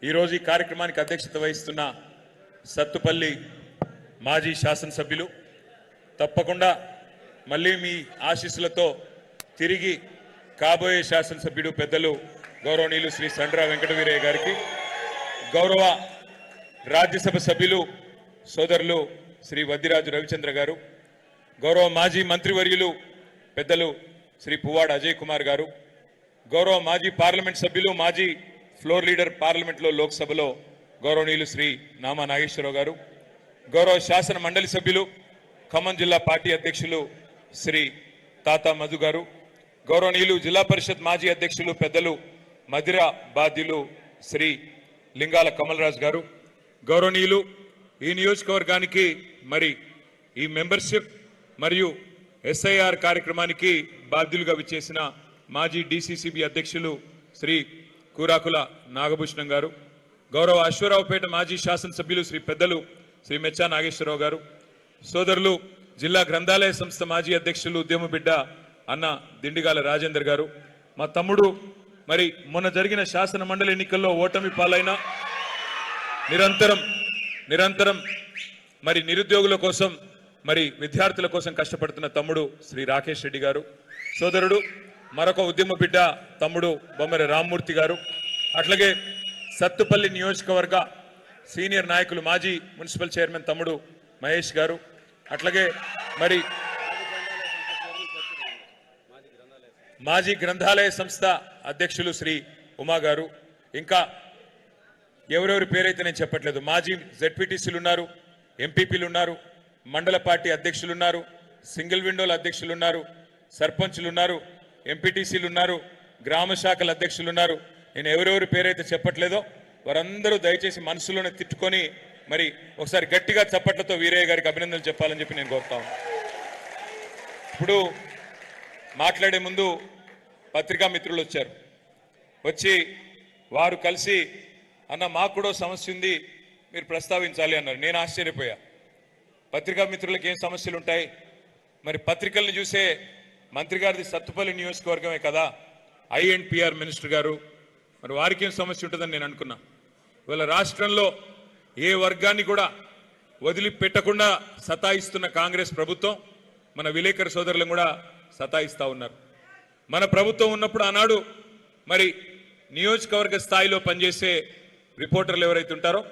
ఈరోజు ఈ కార్యక్రమానికి అధ్యక్షత వహిస్తున్న సత్తుపల్లి మాజీ శాసనసభ్యులు తప్పకుండా మళ్ళీ మీ ఆశీస్సులతో తిరిగి కాబోయే శాసనసభ్యుడు పెద్దలు గౌరవనీయులు శ్రీ సండ్ర వెంకటవీరయ్య గారికి, గౌరవ రాజ్యసభ సభ్యులు సోదరులు శ్రీ వద్దిరాజు రవిచంద్ర గారు, గౌరవ మాజీ మంత్రివర్యులు పెద్దలు శ్రీ పువ్వాడ అజయ్ కుమార్ గారు, గౌరవ మాజీ పార్లమెంట్ సభ్యులు మాజీ ఫ్లోర్ లీడర్ పార్లమెంట్లో లోక్సభలో గౌరవనీయులు శ్రీ నామా నాగేశ్వరరావు గారు, గౌరవ శాసన మండలి సభ్యులు ఖమ్మం జిల్లా పార్టీ అధ్యక్షులు శ్రీ తాతా మధు గారు, గౌరవనీయులు జిల్లా పరిషత్ మాజీ అధ్యక్షులు పెద్దలు మదిర బాధ్యులు శ్రీ లింగాల కమలరాజు గారు, గౌరవనీయులు ఈ నియోజకవర్గానికి మరి ఈ మెంబర్షిప్ మరియు ఎస్ఐఆర్ కార్యక్రమానికి బాధ్యులుగా విచ్చేసిన మాజీ డిసిసిబి అధ్యక్షులు శ్రీ కూరాకుల నాగభూషణం గారు, గౌరవ అశ్వరావుపేట మాజీ శాసనసభ్యులు శ్రీ పెద్దలు శ్రీ మెచ్చా నాగేశ్వరరావు గారు, సోదరులు జిల్లా గ్రంథాలయ సంస్థ మాజీ అధ్యక్షులు ఉద్యమ బిడ్డ అన్న దిండిగాల రాజేందర్ గారు, మా తమ్ముడు మరి మొన్న జరిగిన శాసన మండలి ఎన్నికల్లో ఓటమి పాలైన నిరంతరం మరి నిరుద్యోగుల కోసం మరి విద్యార్థుల కోసం కష్టపడుతున్న తమ్ముడు శ్రీ రాకేష్ రెడ్డి గారు, సోదరుడు మరొక ఉద్యమ బిడ్డ తమ్ముడు బొమ్మరి రామ్మూర్తి గారు, అట్లాగే సత్తుపల్లి నియోజకవర్గ సీనియర్ నాయకులు మాజీ మున్సిపల్ చైర్మన్ తమ్ముడు మహేష్ గారు, అట్లాగే మరి మాజీ గ్రంథాలయ సంస్థ అధ్యక్షులు శ్రీ ఉమా గారు, ఇంకా ఎవరెవరి పేరైతే నేను చెప్పట్లేదు, మాజీ జెడ్పీటీసీలు ఉన్నారు, ఎంపీపీలు ఉన్నారు, మండల పార్టీ అధ్యక్షులు ఉన్నారు, సింగిల్ విండోల అధ్యక్షులు ఉన్నారు, సర్పంచులు ఉన్నారు, ఎంపీటీసీలు ఉన్నారు, గ్రామ శాఖల అధ్యక్షులు ఉన్నారు. నేను ఎవరెవరి పేరైతే చెప్పట్లేదో వారందరూ దయచేసి మనసులోనే తిట్టుకొని మరి ఒకసారి గట్టిగా చప్పట్లతో వీరయ్య గారికి అభినందనలు చెప్పాలని చెప్పి నేను కోరుతాను. ఇప్పుడు మాట్లాడే ముందు పత్రికా మిత్రులు వచ్చారు, వచ్చి వారు కలిసి అన్న మాకు కూడా సమస్య ఉంది మీరు ప్రస్తావించాలి అన్నారు. నేను ఆశ్చర్యపోయా. పత్రికా మిత్రులకు ఏం సమస్యలు ఉంటాయి? మరి పత్రికల్ని చూసే మంత్రి గారిది సత్తుపల్లి నియోజకవర్గమే కదా, ఐఎన్పిఆర్ మినిస్టర్ గారు, మరి వారికి ఏం సమస్య ఉంటుందని నేను అనుకున్నా. ఇవాళ రాష్ట్రంలో ఏ వర్గాన్ని కూడా వదిలిపెట్టకుండా సతాయిస్తున్న కాంగ్రెస్ ప్రభుత్వం మన విలేకరు సోదరులను కూడా సతాయిస్తూ ఉన్నారు. మన ప్రభుత్వం ఉన్నప్పుడు ఆనాడు మరి నియోజకవర్గ స్థాయిలో పనిచేసే రిపోర్టర్లు ఎవరైతే ఉంటారో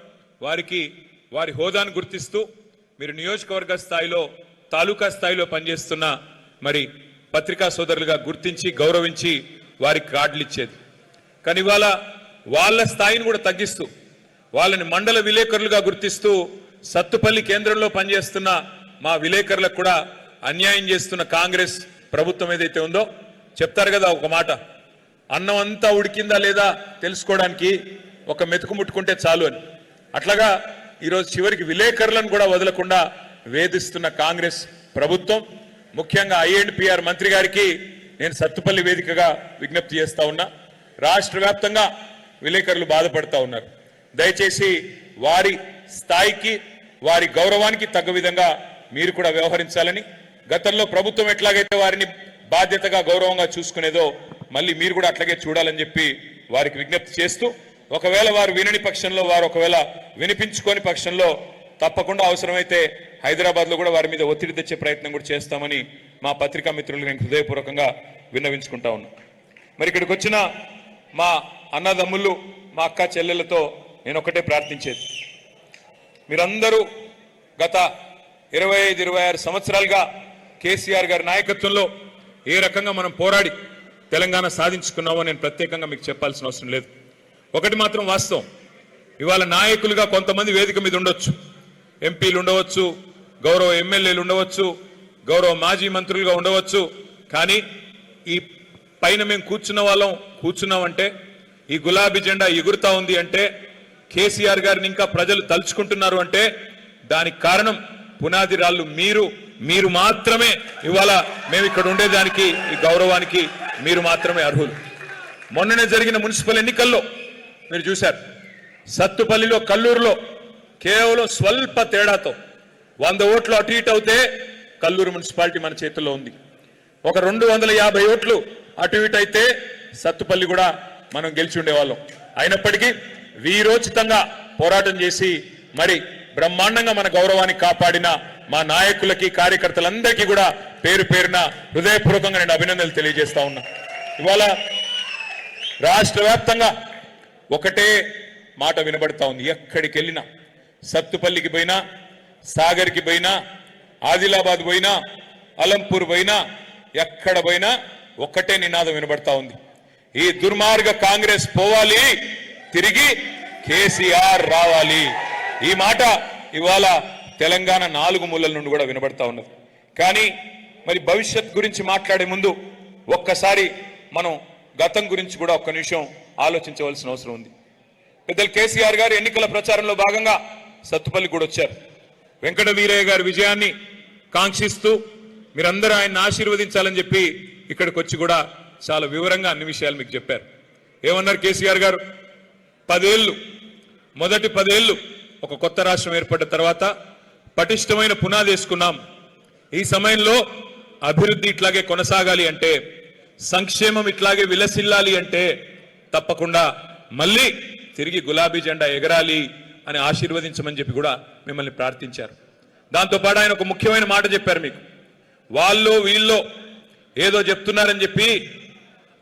వారికి వారి హోదాను గుర్తిస్తూ మీరు నియోజకవర్గ స్థాయిలో తాలూకా స్థాయిలో పనిచేస్తున్న మరి పత్రికా సోదరులుగా గుర్తించి గౌరవించి వారికి కార్డులు ఇచ్చేది. కానీ ఇవాళ వాళ్ళ స్థాయిని కూడా తగ్గిస్తూ వాళ్ళని మండల విలేకరులుగా గుర్తిస్తూ సత్తుపల్లి కేంద్రంలో పనిచేస్తున్న మా విలేకరులకు కూడా అన్యాయం చేస్తున్న కాంగ్రెస్ ప్రభుత్వం ఏదైతే ఉందో, చెప్తారు కదా ఒక మాట, అన్నం అంతా ఉడికిందా లేదా తెలుసుకోవడానికి ఒక మెతుకు ముట్టుకుంటే చాలు అని. అట్లాగా ఈరోజు చివరికి విలేకరులను కూడా వదలకుండా వేధిస్తున్న కాంగ్రెస్ ప్రభుత్వం, ముఖ్యంగా ఐఎన్పిఆర్ మంత్రి గారికి నేను సత్తుపల్లి వేదికగా విజ్ఞప్తి చేస్తా ఉన్నా. రాష్ట్ర వ్యాప్తంగా విలేకరులు బాధపడతా ఉన్నారు. దయచేసి వారి స్థాయికి వారి గౌరవానికి తగ్గ విధంగా మీరు కూడా వ్యవహరించాలని, గతంలో ప్రభుత్వం ఎట్లాగైతే వారిని బాధ్యతగా గౌరవంగా చూసుకునేదో మళ్ళీ మీరు కూడా అట్లాగే చూడాలని చెప్పి వారికి విజ్ఞప్తి చేస్తూ, ఒకవేళ వారు వినని పక్షంలో, వారు ఒకవేళ వినిపించుకోని పక్షంలో తప్పకుండా అవసరమైతే హైదరాబాద్లో కూడా వారి మీద ఒత్తిడి తెచ్చే ప్రయత్నం కూడా చేస్తామని మా పత్రికా మిత్రులకు నేను హృదయపూర్వకంగా విన్నవించుకుంటా ఉన్నా. మరి ఇక్కడికి వచ్చిన మా అన్నదమ్ముళ్ళు, మా అక్క చెల్లెలతో నేను ఒకటే ప్రార్థించేది, మీరందరూ గత 25-26 సంవత్సరాలుగా కేసీఆర్ గారి నాయకత్వంలో ఏ రకంగా మనం పోరాడి తెలంగాణ సాధించుకున్నామో నేను ప్రత్యేకంగా మీకు చెప్పాల్సిన అవసరం లేదు. ఒకటి మాత్రం వాస్తవం, ఇవాళ నాయకులుగా కొంతమంది వేదిక మీద ఉండొచ్చు, ఎంపీలు ఉండవచ్చు, గౌరవ ఎమ్మెల్యేలు ఉండవచ్చు, గౌరవ మాజీ మంత్రులుగా ఉండవచ్చు. కానీ ఈ పైన మేము కూర్చున్నామంటే, ఈ గులాబీ జెండా ఎగురుతా ఉంది అంటే, కేసీఆర్ గారిని ఇంకా ప్రజలు తలుచుకుంటున్నారు అంటే దానికి కారణం పునాది రాళ్ళు మీరు మాత్రమే. ఇవాళ మేము ఇక్కడ ఉండేదానికి, ఈ గౌరవానికి మీరు మాత్రమే అర్హులు. మొన్ననే జరిగిన మున్సిపల్ ఎన్నికల్లో మీరు చూశారు, సత్తుపల్లిలో, కల్లూరులో కేవలం స్వల్ప తేడాతో 100 ఓట్లు అటు ఇటు అవుతే కల్లూరు మున్సిపాలిటీ మన చేతుల్లో ఉంది. ఒక 250 ఓట్లు అటు ఇటు అయితే సత్తుపల్లి కూడా మనం గెలిచి ఉండేవాళ్ళం. అయినప్పటికీ వీరోచితంగా పోరాటం చేసి మరి బ్రహ్మాండంగా మన గౌరవాన్ని కాపాడిన మా నాయకులకి కార్యకర్తలందరికీ కూడా పేరు పేరున హృదయపూర్వకంగా నేను అభినందనలు తెలియజేస్తా ఉన్నా. ఇవాళ రాష్ట్ర వ్యాప్తంగా ఒకటే మాట వినబడతా ఉంది. ఎక్కడికి వెళ్ళినా, సత్తుపల్లికి పోయినా, సాగర్కి పోయినా, ఆదిలాబాద్ పోయినా, అలంపూర్ పోయినా, ఎక్కడ పోయినా ఒక్కటే నినాదం వినబడతా ఉంది. ఈ దుర్మార్గ కాంగ్రెస్ పోవాలి, తిరిగి కేసీఆర్ రావాలి. ఈ మాట ఇవాళ తెలంగాణ 4 మూలల నుండి కూడా వినబడతా ఉన్నది. కానీ మరి భవిష్యత్ గురించి మాట్లాడే ముందు ఒక్కసారి మనం గతం గురించి కూడా ఒక్క నిమిషం ఆలోచించవలసిన అవసరం ఉంది. పెద్దలు కేసీఆర్ గారు ఎన్నికల ప్రచారంలో భాగంగా సత్తుపల్లి కూడా వచ్చారు. వెంకట వీరయ్య గారి విజయాన్ని కాంక్షిస్తూ మీరందరూ ఆయన్ని ఆశీర్వదించాలని చెప్పి ఇక్కడికి వచ్చి కూడా చాలా వివరంగా అన్ని విషయాలు మీకు చెప్పారు. ఏమన్నారు కేసీఆర్ గారు? 10 ఏళ్ళు, మొదటి 10 ఏళ్ళు ఒక కొత్త రాష్ట్రం ఏర్పడ్డ తర్వాత పటిష్టమైన పునాది వేసుకున్నాం. ఈ సమయంలో అభివృద్ధి ఇట్లాగే కొనసాగాలి అంటే, సంక్షేమం ఇట్లాగే విలసిల్లాలి అంటే తప్పకుండా మళ్ళీ తిరిగి గులాబీ జెండా ఎగరాలి అని ఆశీర్వదించమని చెప్పి కూడా మిమ్మల్ని ప్రార్థించారు. దాంతోపాటు ఆయన ఒక ముఖ్యమైన మాట చెప్పారు మీకు. వాళ్ళు వీళ్ళు ఏదో చెప్తున్నారని చెప్పి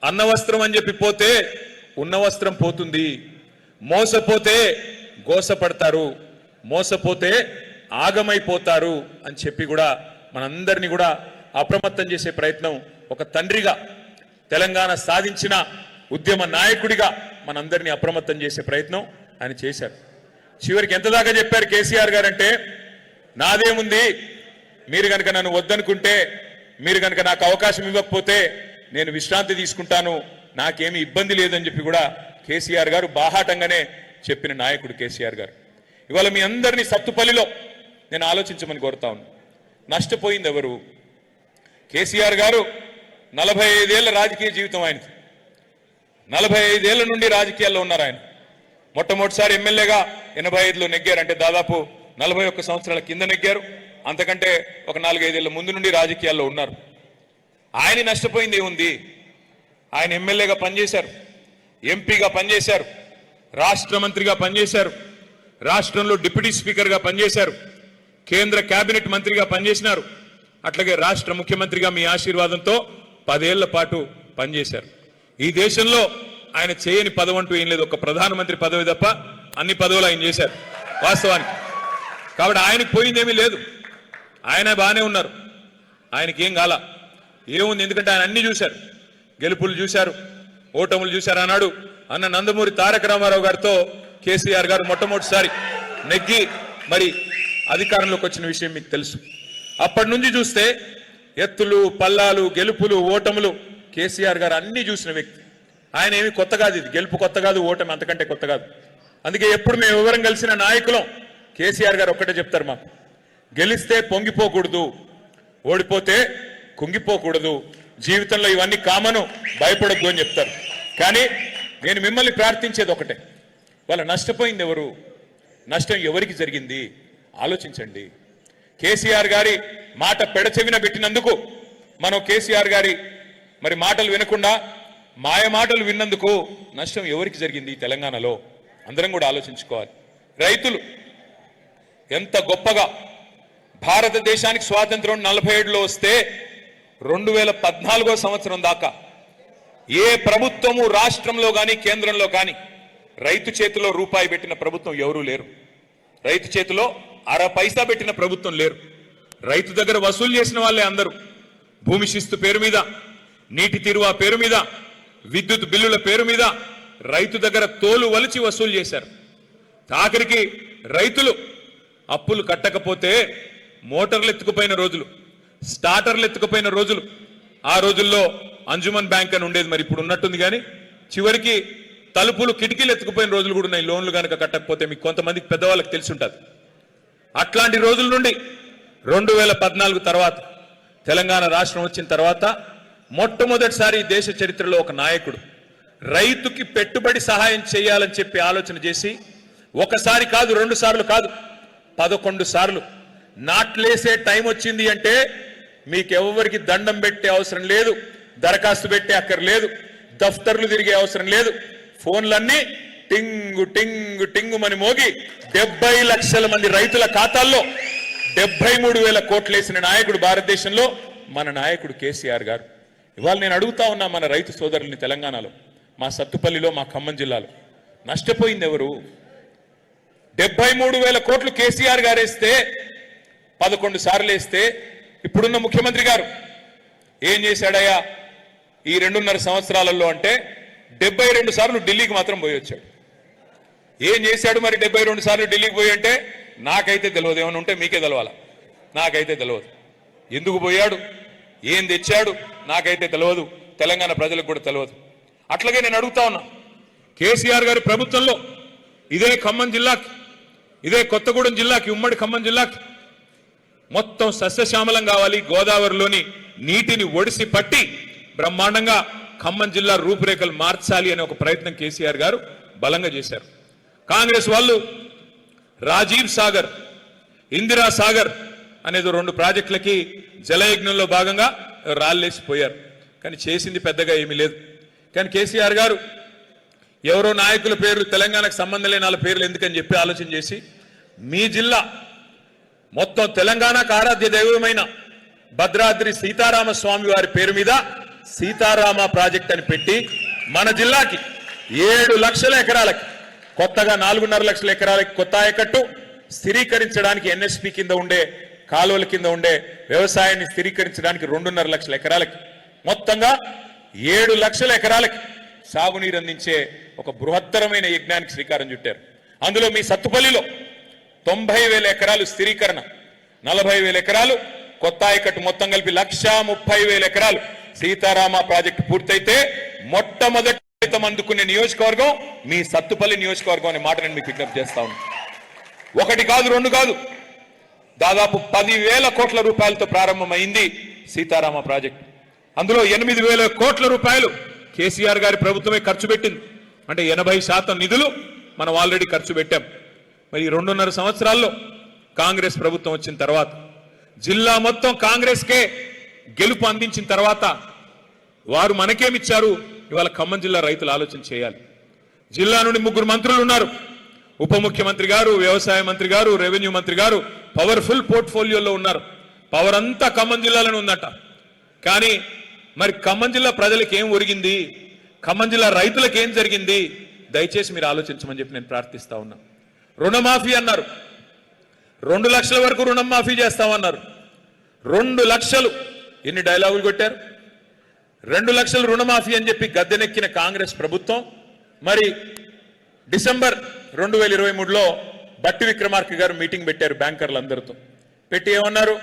అన్నవస్త్రం అని చెప్పి పోతే ఉన్నవస్త్రం పోతుంది, మోసపోతే గోసపడతారు, మోసపోతే ఆగమైపోతారు అని చెప్పి కూడా మనందరినీ కూడా అప్రమత్తం చేసే ప్రయత్నం ఒక తండ్రిగా, తెలంగాణ సాధించిన ఉద్యమ నాయకుడిగా మనందరినీ అప్రమత్తం చేసే ప్రయత్నం ఆయన చేశారు. చివరికి ఎంత దాకా చెప్పారు కేసీఆర్ గారు అంటే, నాదేముంది, మీరు కనుక నన్ను వద్దనుకుంటే, మీరు కనుక నాకు అవకాశం ఇవ్వకపోతే నేను విశ్రాంతి తీసుకుంటాను, నాకేమీ ఇబ్బంది లేదని చెప్పి కూడా కేసీఆర్ గారు బాహాటంగానే చెప్పిన నాయకుడు కేసీఆర్ గారు. ఇవాళ మీ అందరినీ సత్తుపల్లిలో నేను ఆలోచించమని కోరుతా ఉన్నాను. నష్టపోయింది ఎవరు? కేసీఆర్ గారు 45 ఏళ్ల రాజకీయ జీవితం ఆయనది. 45 ఏళ్ల నుండి రాజకీయాల్లో ఉన్నారు ఆయన. మొట్టమొదటిసారి ఎమ్మెల్యేగా 85లో నెగ్గారు, అంటే దాదాపు 41 సంవత్సరాల కింద నెగ్గారు. అంతకంటే ఒక 4-5 ఏళ్ల ముందు నుండి రాజకీయాల్లో ఉన్నారు. ఆయన నష్టపోయింది ఏముంది? ఆయన ఎమ్మెల్యేగా పనిచేశారు, ఎంపీగా పనిచేశారు, రాష్ట్ర మంత్రిగా పనిచేశారు, రాష్ట్రంలో డిప్యూటీ స్పీకర్గా పనిచేశారు, కేంద్ర కేబినెట్ మంత్రిగా పనిచేసినారు, అట్లాగే రాష్ట్ర ముఖ్యమంత్రిగా మీ ఆశీర్వాదంతో 10 ఏళ్ల పాటు పనిచేశారు. ఈ దేశంలో ఆయన చేయని పదవి అంటూ ఏం లేదు. ఒక ప్రధానమంత్రి పదవి తప్ప అన్ని పదవులు ఆయన చేశారు వాస్తవానికి. కాబట్టి ఆయనకు పోయిందేమీ లేదు, ఆయన బాగానే ఉన్నారు, ఆయనకి ఏం కాల ఏముంది. ఎందుకంటే ఆయన అన్ని చూశారు, గెలుపులు చూశారు, ఓటములు చూశారు. అన్నాడు అన్న నందమూరి తారక రామారావు గారితో కేసీఆర్ గారు మొట్టమొదటిసారి నెగ్గి మరి అధికారంలోకి వచ్చిన విషయం మీకు తెలుసు. అప్పటి నుంచి చూస్తే ఎత్తులు పల్లాలు, గెలుపులు ఓటములు కేసీఆర్ గారు అన్ని చూసిన వ్యక్తి. ఆయన ఏమి కొత్త కాదు, ఇది గెలుపు కొత్త కాదు, ఓటమి అంతకంటే కొత్త కాదు. అందుకే ఎప్పుడు మేము వివరం కలిసిన నాయకులం కేసీఆర్ గారు ఒక్కటే చెప్తారు మాకు, గెలిస్తే పొంగిపోకూడదు, ఓడిపోతే కుంగిపోకూడదు, జీవితంలో ఇవన్నీ కామను, భయపడద్దు అని చెప్తారు. కానీ నేను మిమ్మల్ని ప్రార్థించేది ఒకటే, వాళ్ళ నష్టపోయింది ఎవరు? నష్టం ఎవరికి జరిగింది ఆలోచించండి. కేసీఆర్ గారి మాట పెడచెవిన పెట్టినందుకు, మనం కేసీఆర్ గారి మరి మాటలు వినకుండా మాయ మాటలు విన్నందుకు నష్టం ఎవరికి జరిగింది తెలంగాణలో? అందరం కూడా ఆలోచించుకోవాలి. రైతులు ఎంత గొప్పగా భారతదేశానికి స్వాతంత్రం 47లో వస్తే 2014 సంవత్సరం దాకా ఏ ప్రభుత్వము రాష్ట్రంలో కానీ కేంద్రంలో కానీ రైతు చేతిలో రూపాయి పెట్టిన ప్రభుత్వం ఎవరూ లేరు. రైతు చేతిలో అర పైసా పెట్టిన ప్రభుత్వం లేరు. రైతు దగ్గర వసూలు చేసిన వాళ్ళే అందరూ. భూమి శిస్తు పేరు మీద, నీటి తీరువా పేరు మీద, విద్యుత్ బిల్లుల పేరు మీద రైతు దగ్గర తోలు వలిచి వసూలు చేశారు. ఆఖరికి రైతులు అప్పులు కట్టకపోతే మోటార్లు ఎత్తుకుపోయిన రోజులు, స్టార్టర్లు ఎత్తుకుపోయిన రోజులు. ఆ రోజుల్లో అంజుమన్ బ్యాంక్ అని ఉండేది, మరి ఇప్పుడు ఉన్నట్టుంది. కానీ చివరికి తలుపులు కిటికీలు ఎత్తుకుపోయిన రోజులు కూడా ఉన్నాయి, లోన్లు కనుక కట్టకపోతే. మీకు కొంతమందికి పెద్దవాళ్ళకి తెలిసి ఉంటుంది. అట్లాంటి రోజుల నుండి 2014 తర్వాత తెలంగాణ రాష్ట్రం వచ్చిన తర్వాత మొట్టమొదటిసారి దేశ చరిత్రలో ఒక నాయకుడు రైతుకి పెట్టుబడి సహాయం చేయాలని చెప్పి ఆలోచన చేసి ఒకసారి కాదు, 2 సార్లు కాదు, 11 సార్లు నాట్లేసే టైం వచ్చింది అంటే మీకెవరికి దండం పెట్టే అవసరం లేదు, దరఖాస్తు పెట్టే అక్కర్లేదు, దఫ్తర్లు తిరిగే అవసరం లేదు. ఫోన్లన్నీ టింగు టింగు టింగుమని మోగి 70 లక్షల మంది రైతుల ఖాతాల్లో 73,000 కోట్లు వేసిన నాయకుడు భారతదేశంలో మన నాయకుడు కేసీఆర్ గారు. ఇవాళ నేను అడుగుతా ఉన్నా మన రైతు సోదరుల్ని, తెలంగాణలో మా సత్తుపల్లిలో మా ఖమ్మం జిల్లాలో నష్టపోయింది ఎవరు? 73,000 కోట్లు కేసీఆర్ గారు వేస్తే 11 సార్లు వేస్తే ఇప్పుడున్న ముఖ్యమంత్రి గారు ఏం చేశాడయ్యా ఈ 2.5 సంవత్సరాలలో అంటే 72 సార్లు ఢిల్లీకి మాత్రం పోయి వచ్చాడు. ఏం చేశాడు మరి 72 సార్లు ఢిల్లీకి పోయి అంటే? నాకైతే తెలియదు, ఏమైనా ఉంటే మీకే తెలవాల. నాకైతే తెలియదు ఎందుకు పోయాడు, ఏం తెచ్చాడు నాకైతే తెలియదు, తెలంగాణ ప్రజలకు కూడా తెలియదు. అట్లాగే నేను అడుగుతా ఉన్నా, కేసీఆర్ గారి ప్రభుత్వంలో ఇదే ఖమ్మం జిల్లాకి, ఇదే కొత్తగూడెం జిల్లాకి, ఉమ్మడి ఖమ్మం జిల్లాకి మొత్తం సస్యశ్యామలం కావాలి, గోదావరిలోని నీటిని ఒడిసి పట్టి బ్రహ్మాండంగా ఖమ్మం జిల్లా రూపురేఖలు మార్చాలి అనే ఒక ప్రయత్నం కేసీఆర్ గారు బలంగా చేశారు. కాంగ్రెస్ వాళ్ళు రాజీవ్ సాగర్, ఇందిరా సాగర్ అనేది 2 ప్రాజెక్టులకి జలయజ్ఞంలో భాగంగా రాళ్ళేసిపోయారు. కానీ చేసింది పెద్దగా ఏమీ లేదు. కానీ కేసీఆర్ గారు ఎవరో నాయకుల పేర్లు, తెలంగాణకు సంబంధం లేని వాళ్ళ పేర్లు ఎందుకని చెప్పి ఆలోచన చేసి మీ జిల్లా మొత్తం తెలంగాణకు ఆరాధ్య దైవమైన భద్రాద్రి సీతారామ స్వామి వారి పేరు మీద సీతారామ ప్రాజెక్ట్ అని పెట్టి మన జిల్లాకి 7 లక్షల ఎకరాలకి, కొత్తగా 4.5 లక్షల ఎకరాలకి కొత్త ఆయకట్టు స్థిరీకరించడానికి ఎన్ఎస్పి కింద ఉండే కాలువల కింద ఉండే వ్యవసాయాన్ని స్థిరీకరించడానికి 2.5 లక్షల ఎకరాలకి, మొత్తంగా 7 లక్షల ఎకరాలకి సాగునీరు అందించే ఒక బృహత్తరమైన యజ్ఞానికి శ్రీకారం చుట్టారు. అందులో మీ సత్తుపల్లిలో 90,000 ఎకరాలు స్థిరీకరణ, 40,000 ఎకరాలు కొత్త ఆయకట్టు, మొత్తం కలిపి 130,000 ఎకరాలు సీతారామ ప్రాజెక్టు పూర్తయితే మొట్టమొదటి అందుకునే నియోజకవర్గం మీ సత్తుపల్లి నియోజకవర్గం అనే మాట నేను మీకు విజ్ఞప్తి చేస్తా ఉన్నాను. 1 కాదు 2 కాదు, దాదాపు 10,000 కోట్ల రూపాయలతో ప్రారంభమైంది సీతారామ ప్రాజెక్టు. అందులో 8,000 కోట్ల రూపాయలు కేసీఆర్ గారి ప్రభుత్వమే ఖర్చు పెట్టింది. అంటే 80% నిధులు మనం ఆల్రెడీ ఖర్చు పెట్టాం. మరి 2.5 సంవత్సరాల్లో కాంగ్రెస్ ప్రభుత్వం వచ్చిన తర్వాత, జిల్లా మొత్తం కాంగ్రెస్కే గెలుపు అందించిన తర్వాత వారు మనకేమిచ్చారు? ఇవాళ ఖమ్మం జిల్లా రైతులు ఆలోచన చేయాలి. జిల్లా నుండి 3 మంత్రులు ఉన్నారు, ఉప ముఖ్యమంత్రి గారు, వ్యవసాయ మంత్రి గారు, రెవెన్యూ మంత్రి గారు, పవర్ఫుల్ పోర్ట్ఫోలియోలో ఉన్నారు. పవర్ అంతా ఖమ్మం జిల్లాలోనే ఉందట. కానీ మరి ఖమ్మం జిల్లా ప్రజలకు ఏం ఒరిగింది, ఖమ్మం జిల్లా రైతులకు ఏం జరిగింది? దయచేసి మీరు ఆలోచించమని చెప్పి నేను ప్రార్థిస్తా ఉన్నా. రుణమాఫీ అన్నారు, 2 లక్షల వరకు రుణం మాఫీ చేస్తామన్నారు. 2 లక్షలు ఎన్ని డైలాగులు కొట్టారు? 2 లక్షలు రుణమాఫీ అని చెప్పి గద్దెనెక్కిన కాంగ్రెస్ ప్రభుత్వం మరి డిసెంబర్ 2023లో బట్టి విక్రమార్క గారు మీటింగ్ పెట్టారు బ్యాంకర్లందరితో. పెట్టి ఏమన్నారు?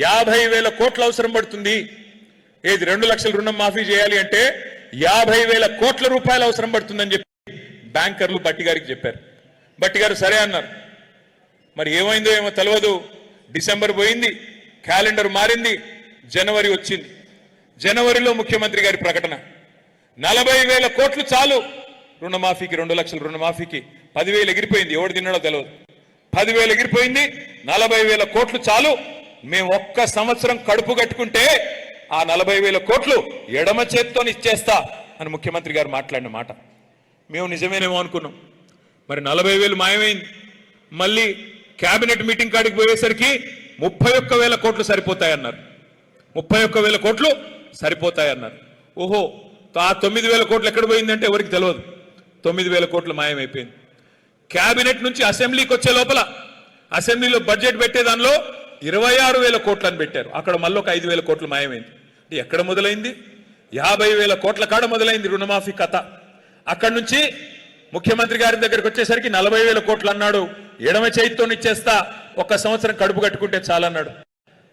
50,000 కోట్లు అవసరం పడుతుంది. ఏది 2 లక్షల రుణం మాఫీ చేయాలి అంటే 50,000 కోట్ల రూపాయలు అవసరం పడుతుందని చెప్పి బ్యాంకర్లు బట్టి గారికి చెప్పారు. బట్టి గారు సరే అన్నారు. మరి ఏమైందో ఏమో తెలియదు. డిసెంబర్ పోయింది, క్యాలెండర్ మారింది, జనవరి వచ్చింది. జనవరిలో ముఖ్యమంత్రి గారి ప్రకటన 40,000 కోట్లు చాలు రుణమాఫీకి, 2 లక్షల రుణమాఫీకి. 10,000 ఎగిరిపోయింది, ఎవడు తిన్నాడో తెలియదు. 10,000 ఎగిరిపోయింది, 40,000 కోట్లు చాలు, మేము 1 సంవత్సరం కడుపు కట్టుకుంటే ఆ 40,000 కోట్లు ఎడమ చేత్తో ఇచ్చేస్తా అని ముఖ్యమంత్రి గారు మాట్లాడిన మాట మేము నిజమేనేమో అనుకున్నాం. మరి 40,000 మాయమైంది. మళ్ళీ కేబినెట్ మీటింగ్ కాడికి పోయేసరికి 31,000 కోట్లు సరిపోతాయన్నారు. 31,000 కోట్లు సరిపోతాయన్నారు. ఓహో, ఆ 9,000 కోట్లు ఎక్కడ పోయిందంటే ఎవరికి తెలియదు. 9,000 కోట్లు మాయమైపోయింది. కేబినెట్ నుంచి అసెంబ్లీకి వచ్చే లోపల అసెంబ్లీలో బడ్జెట్ పెట్టే దానిలో 26,000 కోట్లు అని పెట్టారు. అక్కడ మళ్ళీ ఒక 5,000 కోట్లు మాయమైంది. ఎక్కడ మొదలైంది? 50,000 కోట్ల కాడ మొదలైంది రుణమాఫీ కథ. అక్కడి నుంచి ముఖ్యమంత్రి గారి దగ్గరికి వచ్చేసరికి 40,000 కోట్లు అన్నాడు. ఎడమ చేతితో ఇచ్చేస్తా, 1 సంవత్సరం కడుపు కట్టుకుంటే చాలన్నాడు.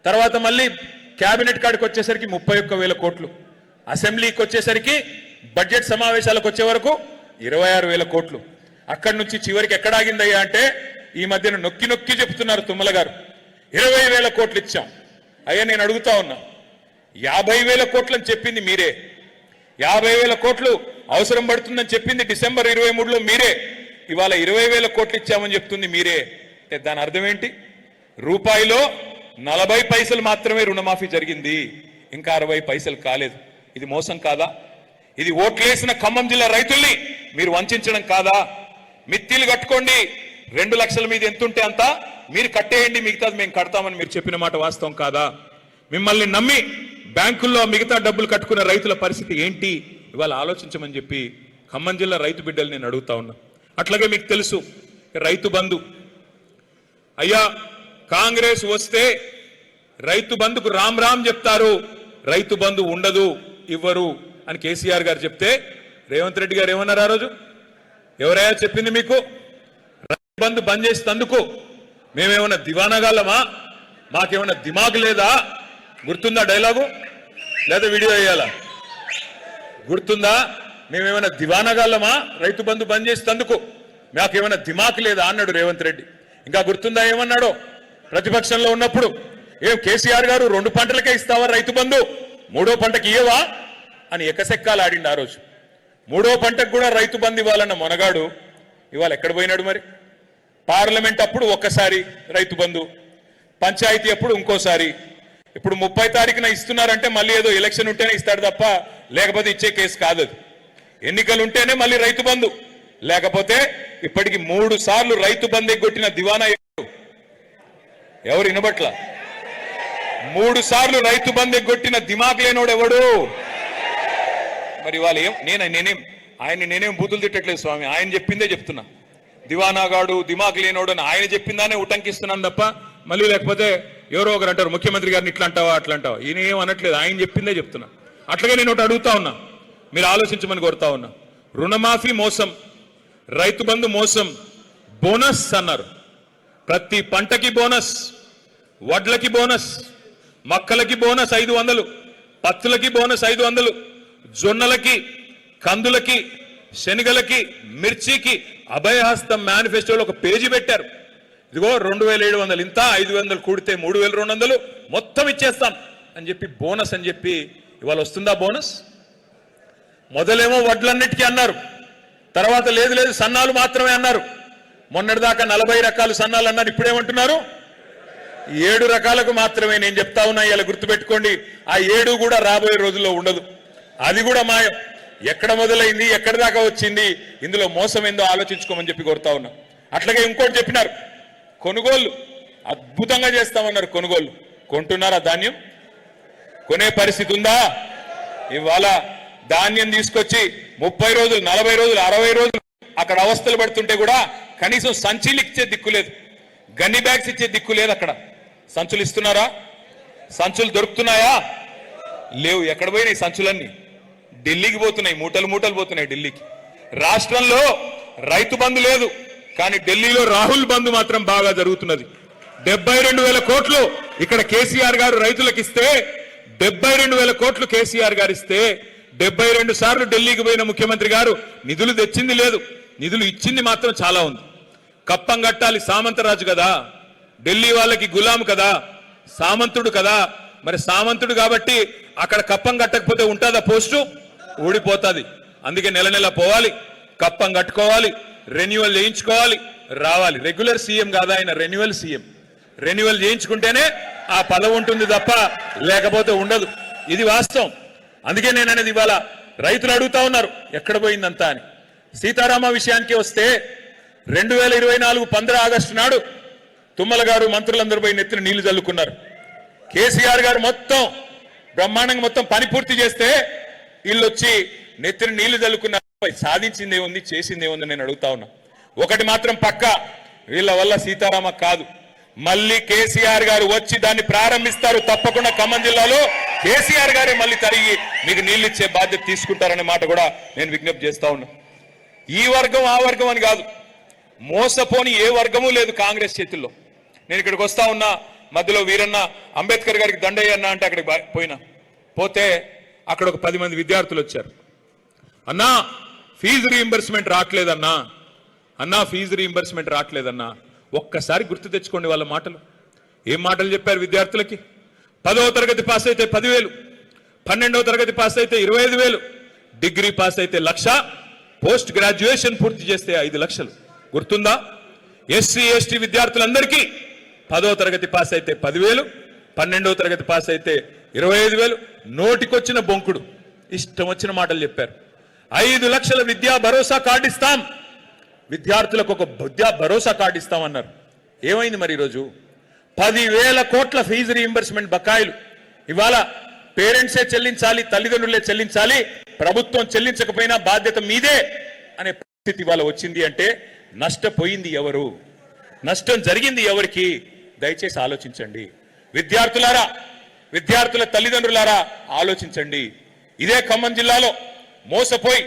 తర్వాత మళ్ళీ కేబినెట్ కాడికి వచ్చేసరికి 31,000 కోట్లు. అసెంబ్లీకి వచ్చేసరికి బడ్జెట్ సమావేశాలకు వచ్చే వరకు 26,000 కోట్లు. అక్కడి నుంచి చివరికి ఎక్కడ ఆగిందయ్యా అంటే ఈ మధ్యన నొక్కి నొక్కి చెప్తున్నారు తుమ్మల గారు, 20,000 కోట్లు ఇచ్చాం. అయ్యా నేను అడుగుతా ఉన్నా, 50,000 కోట్లు అని చెప్పింది మీరే, 50,000 కోట్లు అవసరం పడుతుందని చెప్పింది డిసెంబర్ 23లో మీరే, ఇవాళ 20,000 కోట్లు ఇచ్చామని చెప్తుంది మీరే. దాని అర్థం ఏంటి? రూపాయిలో 40 పైసలు మాత్రమే రుణమాఫీ జరిగింది, ఇంకా 60 పైసలు కాలేదు. ఇది మోసం కాదా? ఇది ఓట్లేసిన ఖమ్మం జిల్లా రైతుల్ని మీరు వంచడం కాదా? మిత్తిలు కట్టుకోండి, 2 లక్షల మీద ఎంత ఉంటే అంత మీరు కట్టేయండి, మిగతాది మేము కడతామని మీరు చెప్పిన మాట వాస్తవం కాదా? మిమ్మల్ని నమ్మి బ్యాంకుల్లో మిగతా డబ్బులు కట్టుకున్న రైతుల పరిస్థితి ఏంటి ఇవాళ ఆలోచించమని చెప్పి ఖమ్మం జిల్లా రైతు బిడ్డలు నేను అడుగుతా ఉన్నా. అట్లాగే మీకు తెలుసు రైతు బంధు, అయ్యా కాంగ్రెస్ వస్తే రైతు బంధుకు రామ్ రామ్ చెప్తారు, రైతు బంధు ఉండదు ఇవ్వరు అని కేసీఆర్ గారు చెప్తే రేవంత్ రెడ్డి గారు ఏమన్నారు ఆ రోజు? ఎవరైనా చెప్పింది మీకు? రైతు బంధు బంద్ చేసినందుకు మేమేమన్నా దివానాగాళ్ళమా? మాకేమన్నా దిమాగ్ లేదా? గుర్తుందా డైలాగు? లేదా వీడియో వేయాలా? గుర్తుందా? మేమేమైనా దివానాగాళ్ళమా? రైతు బంధు బంద్ చేసినందుకు మాకేమైనా దిమాగ్ లేదా అన్నాడు రేవంత్ రెడ్డి. ఇంకా గుర్తుందా ఏమన్నాడో ప్రతిపక్షంలో ఉన్నప్పుడు? ఏం కేసీఆర్ గారు 2 పంటలకే ఇస్తావా రైతు బంధు, 3వ పంటకి ఇయ్యవా అని ఎకసెక్కాలు ఆడిండు ఆ రోజు. 3వ పంటకు కూడా రైతు బంధు ఇవ్వాలన్న మొనగాడు ఇవాళ ఎక్కడ పోయినాడు మరి? పార్లమెంట్ అప్పుడు ఒక్కసారి రైతు బంధు, పంచాయతీ అప్పుడు ఇంకోసారి, ఇప్పుడు 30 తారీఖున ఇస్తున్నారంటే మళ్ళీ ఏదో ఎలక్షన్ ఉంటేనే ఇస్తాడు తప్ప లేకపోతే ఇచ్చే కేసు కాదు. ఎన్నికలు ఉంటేనే మళ్ళీ రైతు బంధు, లేకపోతే ఇప్పటికి 3 సార్లు రైతు బంధు ఎగ్గొట్టిన దివానా ఎవరు వినబట్ల? 3 సార్లు రైతు బంధు ఎగ్గొట్టిన దిమాగ్ లేనోడు ఎవడు? మరి వాళ్ళు నేనేం బూతులు తిట్టట్లేదు స్వామి, ఆయన చెప్పిందే చెప్తున్నా. దివానాగాడు దిమాగ్ లేనోడు అని ఆయన చెప్పిందానే ఉటంకిస్తున్నాను తప్ప మళ్ళీ లేకపోతే ఎవరో ఒకరు అంటారు ముఖ్యమంత్రి గారిని ఇట్లా అంటావా అట్లా అంటావా. ఈయన ఏం అనట్లేదు, ఆయన చెప్పిందే చెప్తున్నా. అట్లాగే నేను ఒకటి అడుగుతా ఉన్నా, మీరు ఆలోచించమని కోరుతా ఉన్నా. రుణమాఫీ మోసం, రైతు బంధు మోసం, బోనస్ అన్నారు. ప్రతి పంటకి బోనస్, వడ్లకి బోనస్, మక్కలకి బోనస్ 500, పత్తులకి బోనస్ 500, జొన్నలకి, కందులకి, శనగలకి, మిర్చికి అభయహస్తం మేనిఫెస్టోలో ఒక పేజీ పెట్టారు. ఇదిగో 2700 ఇంత, 500 కూడితే 3200 మొత్తం ఇచ్చేస్తాం అని చెప్పి బోనస్ అని చెప్పి ఇవాళ వస్తుందా బోనస్? మొదలేమో వడ్లన్నిటికీ అన్నారు, తర్వాత లేదు లేదు సన్నాలు మాత్రమే అన్నారు. మొన్నటిదాకా 40 రకాలు సన్నాలు అన్నారు, ఇప్పుడేమంటున్నారు? 7 రకాలకు మాత్రమే. నేను చెప్తా ఉన్నా ఇలా గుర్తుపెట్టుకోండి, ఆ 7 కూడా రాబోయే రోజుల్లో ఉండదు, అది కూడా మాయం. ఎక్కడ మొదలైంది, ఎక్కడి దాకా వచ్చింది, ఇందులో మోసం ఏందో ఆలోచించుకోమని చెప్పి కోరుతా ఉన్నా. అట్లాగే ఇంకోటి చెప్పినారు, కొనుగోలు అద్భుతంగా చేస్తామన్నారు. కొనుగోలు కొంటున్నారా? ధాన్యం కొనే పరిస్థితి ఉందా? ఇవాళ ధాన్యం తీసుకొచ్చి 30 రోజులు, 40 రోజులు, 60 రోజులు అక్కడ అవస్థలు పడుతుంటే కూడా కనీసం సంచులు ఇచ్చే దిక్కు లేదు, గన్ని బ్యాగ్స్ ఇచ్చే దిక్కు లేదు. అక్కడ సంచులు ఇస్తున్నారా? సంచులు దొరుకుతున్నాయా? లేవు. ఎక్కడ పోయినాయి సంచులన్నీ? ఢిల్లీకి పోతున్నాయి, మూటలు మూటలు పోతున్నాయి ఢిల్లీకి. రాష్ట్రంలో రైతు బంధు లేదు, కానీ ఢిల్లీలో రాహుల్ బంధు మాత్రం బాగా జరుగుతున్నది. 72,000 కోట్లు ఇక్కడ కేసీఆర్ గారు రైతులకు ఇస్తే, 72,000 కోట్లు కేసీఆర్ గారు ఇస్తే 72 సార్లు ఢిల్లీకి పోయిన ముఖ్యమంత్రి గారు నిధులు తెచ్చింది లేదు, నిధులు ఇచ్చింది మాత్రం చాలా ఉంది. కప్పం కట్టాలి, సామంతరాజు కదా, ఢిల్లీ వాళ్ళకి గులాం కదా, సామంతుడు కదా. మరి సామంతుడు కాబట్టి అక్కడ కప్పం కట్టకపోతే ఉంటుందా? పోస్టు ఊడిపోతుంది. అందుకే నెల నెల పోవాలి, కప్పం కట్టుకోవాలి, రెన్యువల్ చేయించుకోవాలి, రావాలి. రెగ్యులర్ సీఎం కాదా ఆయన, రెన్యువల్ సీఎం. రెన్యువల్ చేయించుకుంటేనే ఆ పదవి ఉంటుంది తప్ప లేకపోతే ఉండదు. ఇది వాస్తవం. అందుకే నేను అనేది ఇవాళ రైతులు అడుగుతా ఉన్నారు ఎక్కడ పోయిందంతా అని. సీతారామ విషయానికి వస్తే 2024 15 ఆగస్టు నాడు తుమ్మల గారు మంత్రులందరూ పోయి నెత్తిన నీళ్లు చల్లుకున్నారు. కేసీఆర్ గారు మొత్తం బ్రహ్మాండంగా మొత్తం పని పూర్తి చేస్తే వీళ్ళు వచ్చి నెత్తిన నీళ్లు చల్లుకున్నారు. సాధించింది ఏముంది, చేసింది ఏముంది నేను అడుగుతా ఉన్నా. ఒకటి మాత్రం పక్క, వీళ్ళ వల్ల సీతారామ కాదు, మళ్ళీ కేసీఆర్ గారు వచ్చి దాన్ని ప్రారంభిస్తారు. తప్పకుండా ఖమ్మం జిల్లాలో కేసీఆర్ గారే మళ్ళీ తరిగి మీకు నీళ్లు ఇచ్చే బాధ్యత తీసుకుంటారనే మాట కూడా నేను విజ్ఞప్తి చేస్తా ఉన్నా. ఈ వర్గం ఆ వర్గం అని కాదు, మోసపోని ఏ వర్గము లేదు కాంగ్రెస్ చేతుల్లో. నేను ఇక్కడికి వస్తా ఉన్నా, మధ్యలో వీరన్న అంబేద్కర్ గారికి దండయ్య అన్న అంటే అక్కడికి పోతే అక్కడ ఒక 10 మంది విద్యార్థులు వచ్చారు. అన్నా ఫీజు రీయింబర్స్మెంట్ రావట్లేదన్నా, అన్నా ఫీజు రీయింబర్స్మెంట్ రావట్లేదన్నా. ఒక్కసారి గుర్తు తెచ్చుకోండి వాళ్ళ మాటలు. ఏం మాటలు చెప్పారు విద్యార్థులకి? 10వ తరగతి పాస్ అయితే 10,000, 12వ తరగతి పాస్ అయితే 25,000, డిగ్రీ పాస్ అయితే 1,00,000, పోస్ట్ గ్రాడ్యుయేషన్ పూర్తి చేస్తే 5 లక్షలు. గుర్తుందా? ఎస్సీ ఎస్టీ విద్యార్థులందరికీ 10వ తరగతి పాస్ అయితే 10,000, 12వ తరగతి పాస్ అయితే 25,000. నోటికొచ్చిన బొంకుడు ఇష్టం వచ్చిన మాటలు చెప్పారు. 5 లక్షల విద్యా భరోసా కార్డు ఇస్తాం, విద్యార్థులకు ఒక విద్యా భరోసా కార్డు ఇస్తామన్నారు. ఏమైంది మరి ఈరోజు? 10,000 కోట్ల ఫీజు రీయింబర్స్మెంట్ బకాయిలు ఇవాళ పేరెంట్సే చెల్లించాలి, తల్లిదండ్రులే చెల్లించాలి, ప్రభుత్వం చెల్లించకపోయినా బాధ్యత మీదే అనే పరిస్థితి ఇవాళ వచ్చింది అంటే నష్టపోయింది ఎవరు? నష్టం జరిగింది ఎవరికి? దయచేసి ఆలోచించండి. విద్యార్థులారా, విద్యార్థుల తల్లిదండ్రులారా ఆలోచించండి. ఇదే ఖమ్మం జిల్లాలో మోసపోయి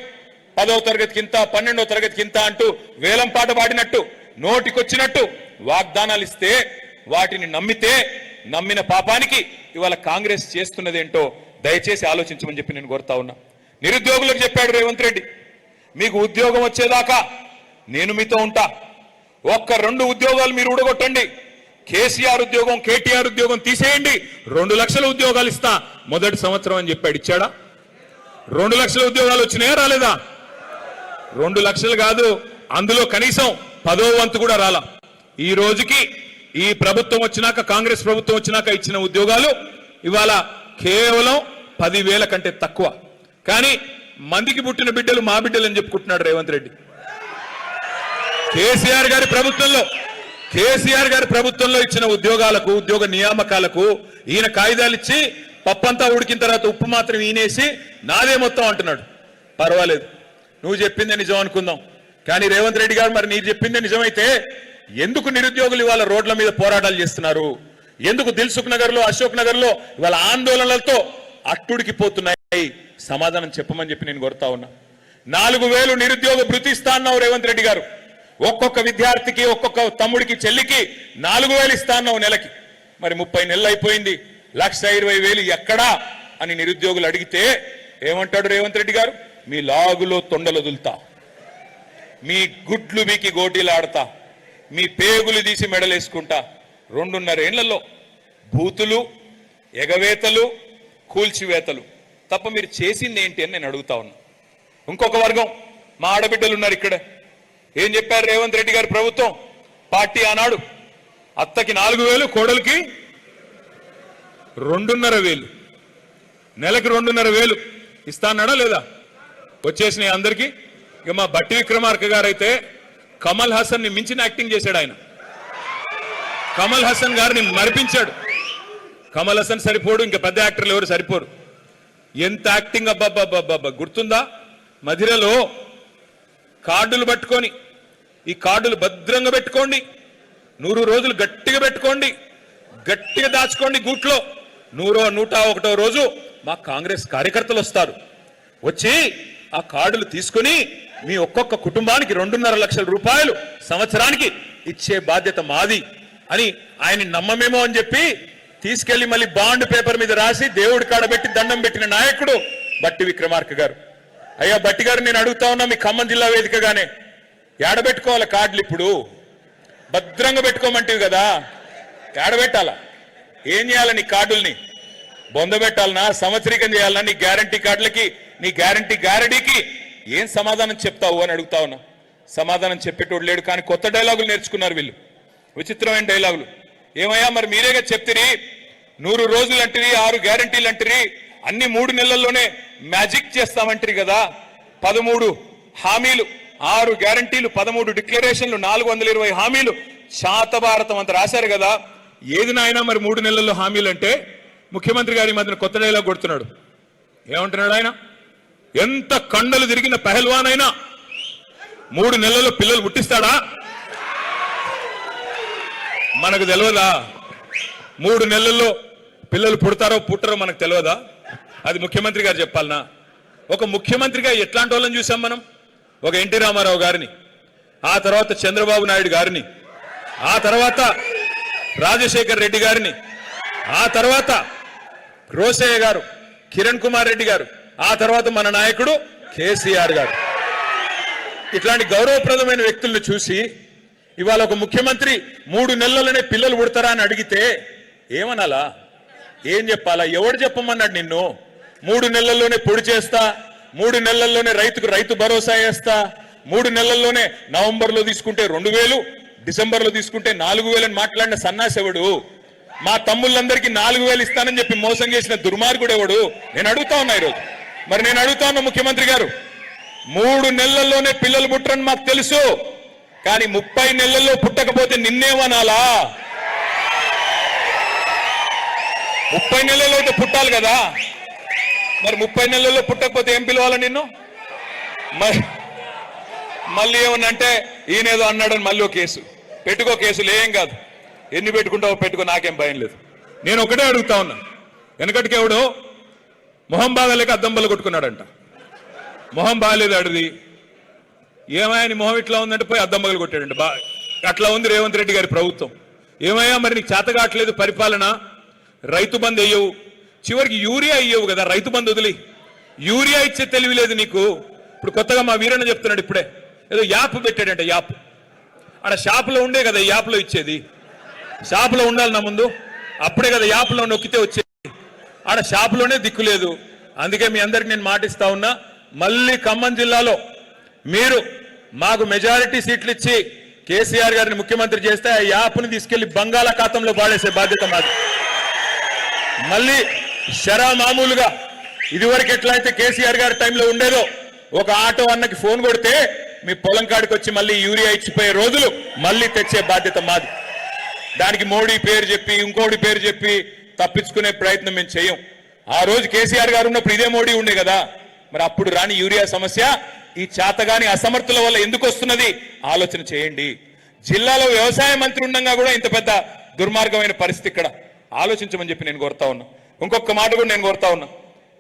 10వ తరగతికి ఇంత, 12వ తరగతికి ఇంత అంటూ వేలం పాట పాడినట్టు నోటికొచ్చినట్టు వాగ్దానాలు ఇస్తే వాటిని నమ్మిన పాపానికి ఇవాళ కాంగ్రెస్ చేస్తున్నదేంటో దయచేసి ఆలోచించమని చెప్పి నేను కోరుతా ఉన్నా. నిరుద్యోగులకు చెప్పాడు రేవంత్ రెడ్డి, మీకు ఉద్యోగం వచ్చేదాకా నేను మీతో ఉంటా. 1-2 ఉద్యోగాలు మీరు ఊడగొట్టండి, కేసీఆర్ ఉద్యోగం, కేటీఆర్ ఉద్యోగం తీసేయండి, 2 లక్షల ఉద్యోగాలు ఇస్తా మొదటి సంవత్సరం అని చెప్పాడు. ఇచ్చాడా? 2 లక్షల ఉద్యోగాలు వచ్చినాయా రాలేదా? 2 లక్షలు కాదు, అందులో కనీసం 10వ వంతు కూడా రాలా. ఈ రోజుకి ఈ ప్రభుత్వం వచ్చినాక, కాంగ్రెస్ ప్రభుత్వం వచ్చినాక ఇచ్చిన ఉద్యోగాలు ఇవాళ కేవలం 10,000 కంటే తక్కువ. కానీ మందికి పుట్టిన బిడ్డలు మా బిడ్డలు అని చెప్పుకుంటున్నాడు రేవంత్ రెడ్డి. కేసీఆర్ గారి ప్రభుత్వంలో ఇచ్చిన ఉద్యోగాలకు, ఉద్యోగ నియామకాలకు ఈయన కాగితాలు ఇచ్చి పప్పంతా ఉడికిన తర్వాత ఉప్పు మాత్రం ఈనేసి నాదే మొత్తం అంటున్నాడు. పర్వాలేదు, నువ్వు చెప్పిందే నిజం అనుకుందాం. కానీ రేవంత్ రెడ్డి గారు, మరి నీరు చెప్పిందే నిజమైతే ఎందుకు నిరుద్యోగులు ఇవాళ రోడ్ల మీద పోరాటాలు చేస్తున్నారు? ఎందుకు దిల్సుఖ్ నగర్ లో, అశోక్ నగర్ లో ఇవాళ ఆందోళనలతో అట్టుడికి పోతున్నాయి? సమాధానం చెప్పమని చెప్పి నేను కోరుతా ఉన్నా. 4,000 నిరుద్యోగ భృతి ఇస్తా అన్నావు రేవంత్ రెడ్డి గారు. ఒక్కొక్క విద్యార్థికి, ఒక్కొక్క తమ్ముడికి, చెల్లికి 4,000 ఇస్తా అన్నావు నెలకి. మరి 30 నెలలు అయిపోయింది, 1,20,000 ఎక్కడా అని నిరుద్యోగులు అడిగితే ఏమంటాడు రేవంత్ రెడ్డి గారు? మీ లాగులో తొండలు వదులుతా, మీ గుడ్లు మీకి గోటీలాడతా, మీ పేగులు తీసి మెడలేసుకుంటా. 2.5 ఏళ్లలో బూతులు, ఎగవేతలు, కూల్చివేతలు తప్ప మీరు చేసింది ఏంటి అని నేను అడుగుతా ఉన్నా. ఇంకొక వర్గం మా ఆడబిడ్డలు ఉన్నారు ఇక్కడ. ఏం చెప్పారు రేవంత్ రెడ్డి గారి ప్రభుత్వం? పార్టీ ఆనాడు అత్తకి 4,000, కోడలికి 2,500, నెలకి 2,500 ఇస్తా అన్నాడా లేదా? వచ్చేసినాయి అందరికీ. ఇక మా బట్టి విక్రమార్క గారు అయితే కమల్ హాసన్ ని మించిన యాక్టింగ్ చేశాడు. ఆయన కమల్ హాసన్ గారిని మరిపించాడు. కమల్ హాసన్ సరిపోడు, ఇంకా పెద్ద యాక్టర్లు ఎవరు సరిపోరు. ఎంత యాక్టింగ్! అబ్బాబ్బాబ్బా, గుర్తుందా? మధిరలో కార్డులు పట్టుకొని, ఈ కార్డులు భద్రంగా పెట్టుకోండి, 100 రోజులు గట్టిగా పెట్టుకోండి, గట్టిగా దాచుకోండి గూట్లో. 101వ రోజు మా కాంగ్రెస్ కార్యకర్తలు వస్తారు. వచ్చి ఆ కార్డులు తీసుకుని మీ ఒక్కొక్క కుటుంబానికి 2.5 లక్షల రూపాయలు సంవత్సరానికి ఇచ్చే బాధ్యత మాది అని ఆయన నమ్మమేమో అని చెప్పి తీసుకెళ్లి మళ్ళీ బాండ్ పేపర్ మీద రాసి దేవుడి కాడబెట్టి దండం పెట్టిన నాయకుడు బట్టి విక్రమార్క గారు. అయ్యా బట్టి గారు, నేను అడుగుతా ఉన్నా, మీ ఖమ్మం జిల్లా వేదికగానే ఏడబెట్టుకోవాలి కార్డులు? ఇప్పుడు భద్రంగా పెట్టుకోమంటివి కదా, ఏడబెట్టాలా? ఏం చేయాలా? నీ కార్డుల్ని బొందబెట్టాలనా? సంవత్సరీకం చేయాలనా? నీ గ్యారంటీ కార్డులకి, నీ గ్యారంటీకి ఏం సమాధానం చెప్తావు అని అడుగుతా ఉన్నా. సమాధానం చెప్పేటోడు లేడు. కానీ కొత్త డైలాగులు నేర్చుకున్నారు వీళ్ళు, విచిత్రమైన డైలాగులు. ఏమయ్యా, మరి మీరేగా చెప్తిరి 100 రోజులు అంటిరి, 6 గ్యారంటీలు అంటిరి, అన్ని 3 నెలల్లోనే మ్యాజిక్ చేస్తామంటారు కదా. 13 హామీలు, 6 గ్యారంటీలు, 13 డిక్లరేషన్లు, 420 హామీలు, శాతభారతం అంత రాశారు కదా. ఏది నాయనా మరి 3 నెలల్లో హామీలు అంటే? ముఖ్యమంత్రి గారి మధ్యన కొత్త డైలాగ్ కొడుతున్నాడు. ఏమంటున్నాడు ఆయన? ఎంత కండలు తిరిగిన పెహల్వాన్ అయినా 3 నెలల్లో పిల్లలు పుట్టిస్తాడా? మనకు తెలియదా? 3 నెలల్లో పిల్లలు పుడతారో పుట్టరో మనకు తెలియదా? అది ముఖ్యమంత్రి గారు చెప్పాలనా? ఒక ముఖ్యమంత్రిగా ఎట్లాంటి వాళ్ళని చూసాం మనం? ఒక ఎన్టీ రామారావు గారిని, ఆ తర్వాత చంద్రబాబు నాయుడు గారిని, ఆ తర్వాత రాజశేఖర్ రెడ్డి గారిని, ఆ తర్వాత రోసయ్య గారు, కిరణ్ కుమార్ రెడ్డి గారు, ఆ తర్వాత మన నాయకుడు కేసీఆర్ గారు. ఇట్లాంటి గౌరవప్రదమైన వ్యక్తులను చూసి ఇవాళ ఒక ముఖ్యమంత్రి 3 నెలల్లోనే పిల్లలు పుడతారా అని అడిగితే ఏమనాలా? ఏం చెప్పాలా? ఎవడు చెప్పమన్నాడు నిన్ను? 3 నెలల్లోనే పొడి చేస్తా, 3 నెలల్లోనే రైతు భరోసా వేస్తా, 3 నెలల్లోనే నవంబర్లో తీసుకుంటే 2,000, డిసెంబర్లో తీసుకుంటే 4,000 అని మాట్లాడిన సన్నాసెవడు? మా తమ్ముళ్ళందరికీ 4,000 ఇస్తానని చెప్పి మోసం చేసిన దుర్మార్గుడు ఎవడు? నేను అడుగుతా ఉన్నా ఈరోజు. మరి నేను అడుగుతా ఉన్నా ముఖ్యమంత్రి గారు, 3 నెలల్లోనే పిల్లలు పుట్టరని మాకు తెలుసు. కానీ 30 నెలల్లో పుట్టకపోతే నిన్నేమనాలా? 30 నెలల్లో అయితే పుట్టాలి కదా. మరి 30 నెలల్లో పుట్టకపోతే ఏం పిలవాలా నిన్ను? మళ్ళీ ఏమన్నంటే ఈయనేదో అన్నాడని మళ్ళీ ఒక కేసు పెట్టుకో. కేసులు ఏం కాదు, ఎన్ని పెట్టుకుంటావో పెట్టుకో, నాకేం భయం లేదు. నేను ఒకటే అడుగుతా ఉన్నా, వెనకటికి ఎవడో మొహం బాగాలేక అద్దంబలు కొట్టుకున్నాడంట. మొహం బాగాలేదు అడిది, ఏమయ్యా నీ మొహం ఇట్లా ఉందంటే పోయి అద్దంబలు కొట్టాడంట. అట్లా ఉంది రేవంత్ రెడ్డి గారి ప్రభుత్వం. ఏమయ్యా మరి నీకు చేత కావట్లేదు పరిపాలన, రైతు బంధు అయ్యవు, చివరికి యూరియా అయ్యవు కదా, రైతు బంధు వదిలి యూరియా ఇచ్చే తెలివి లేదు నీకు. ఇప్పుడు కొత్తగా మా వీరన్న చెప్తున్నాడు, ఇప్పుడే ఏదో యాప్ పెట్టాడంట. యాప్ ఆడ షాపులో ఉండే కదా యాప్లో ఇచ్చేది, షాపులో ఉండాలి నా ముందు, అప్పుడే కదా యాప్లో నొక్కితే వచ్చేది. ఆడ షాపులోనే దిక్కు లేదు. అందుకే మీ అందరికి నేను మాటిస్తా ఉన్నా, మళ్ళీ ఖమ్మం జిల్లాలో మీరు మాకు మెజారిటీ సీట్లు ఇచ్చి కేసీఆర్ గారిని ముఖ్యమంత్రి చేస్తే ఆ యాప్ని తీసుకెళ్లి బంగాళాఖాతంలో పాడేసే బాధ్యత మాది. మళ్ళీ షరా మామూలుగా ఇదివరకు ఎట్లయితే కేసీఆర్ గారి టైంలో ఉండేదో, ఒక ఆటో అన్నకి ఫోన్ కొడితే మీ పొలం కాడికి వచ్చి మళ్ళీ యూరియా ఇచ్చిపోయే రోజులు మళ్ళీ తెచ్చే బాధ్యత మాది. దానికి మోడీ పేరు చెప్పి ఇంకోటి పేరు చెప్పి తప్పించుకునే ప్రయత్నం మేము చేయం. ఆ రోజు కేసీఆర్ గారు ఉన్నప్పుడు ఇదే మోడీ ఉండే కదా, మరి అప్పుడు రాని యూరియా సమస్య ఈ చేతగాని అసమర్థుల వల్ల ఎందుకు వస్తున్నది ఆలోచన చేయండి. జిల్లాలో వ్యవసాయ మంత్రి ఉండగా కూడా ఇంత పెద్ద దుర్మార్గమైన పరిస్థితి ఇక్కడ ఆలోచించమని చెప్పి నేను కోరుతా ఉన్నా. ఇంకొక మాట కూడా నేను కోరుతా ఉన్నా,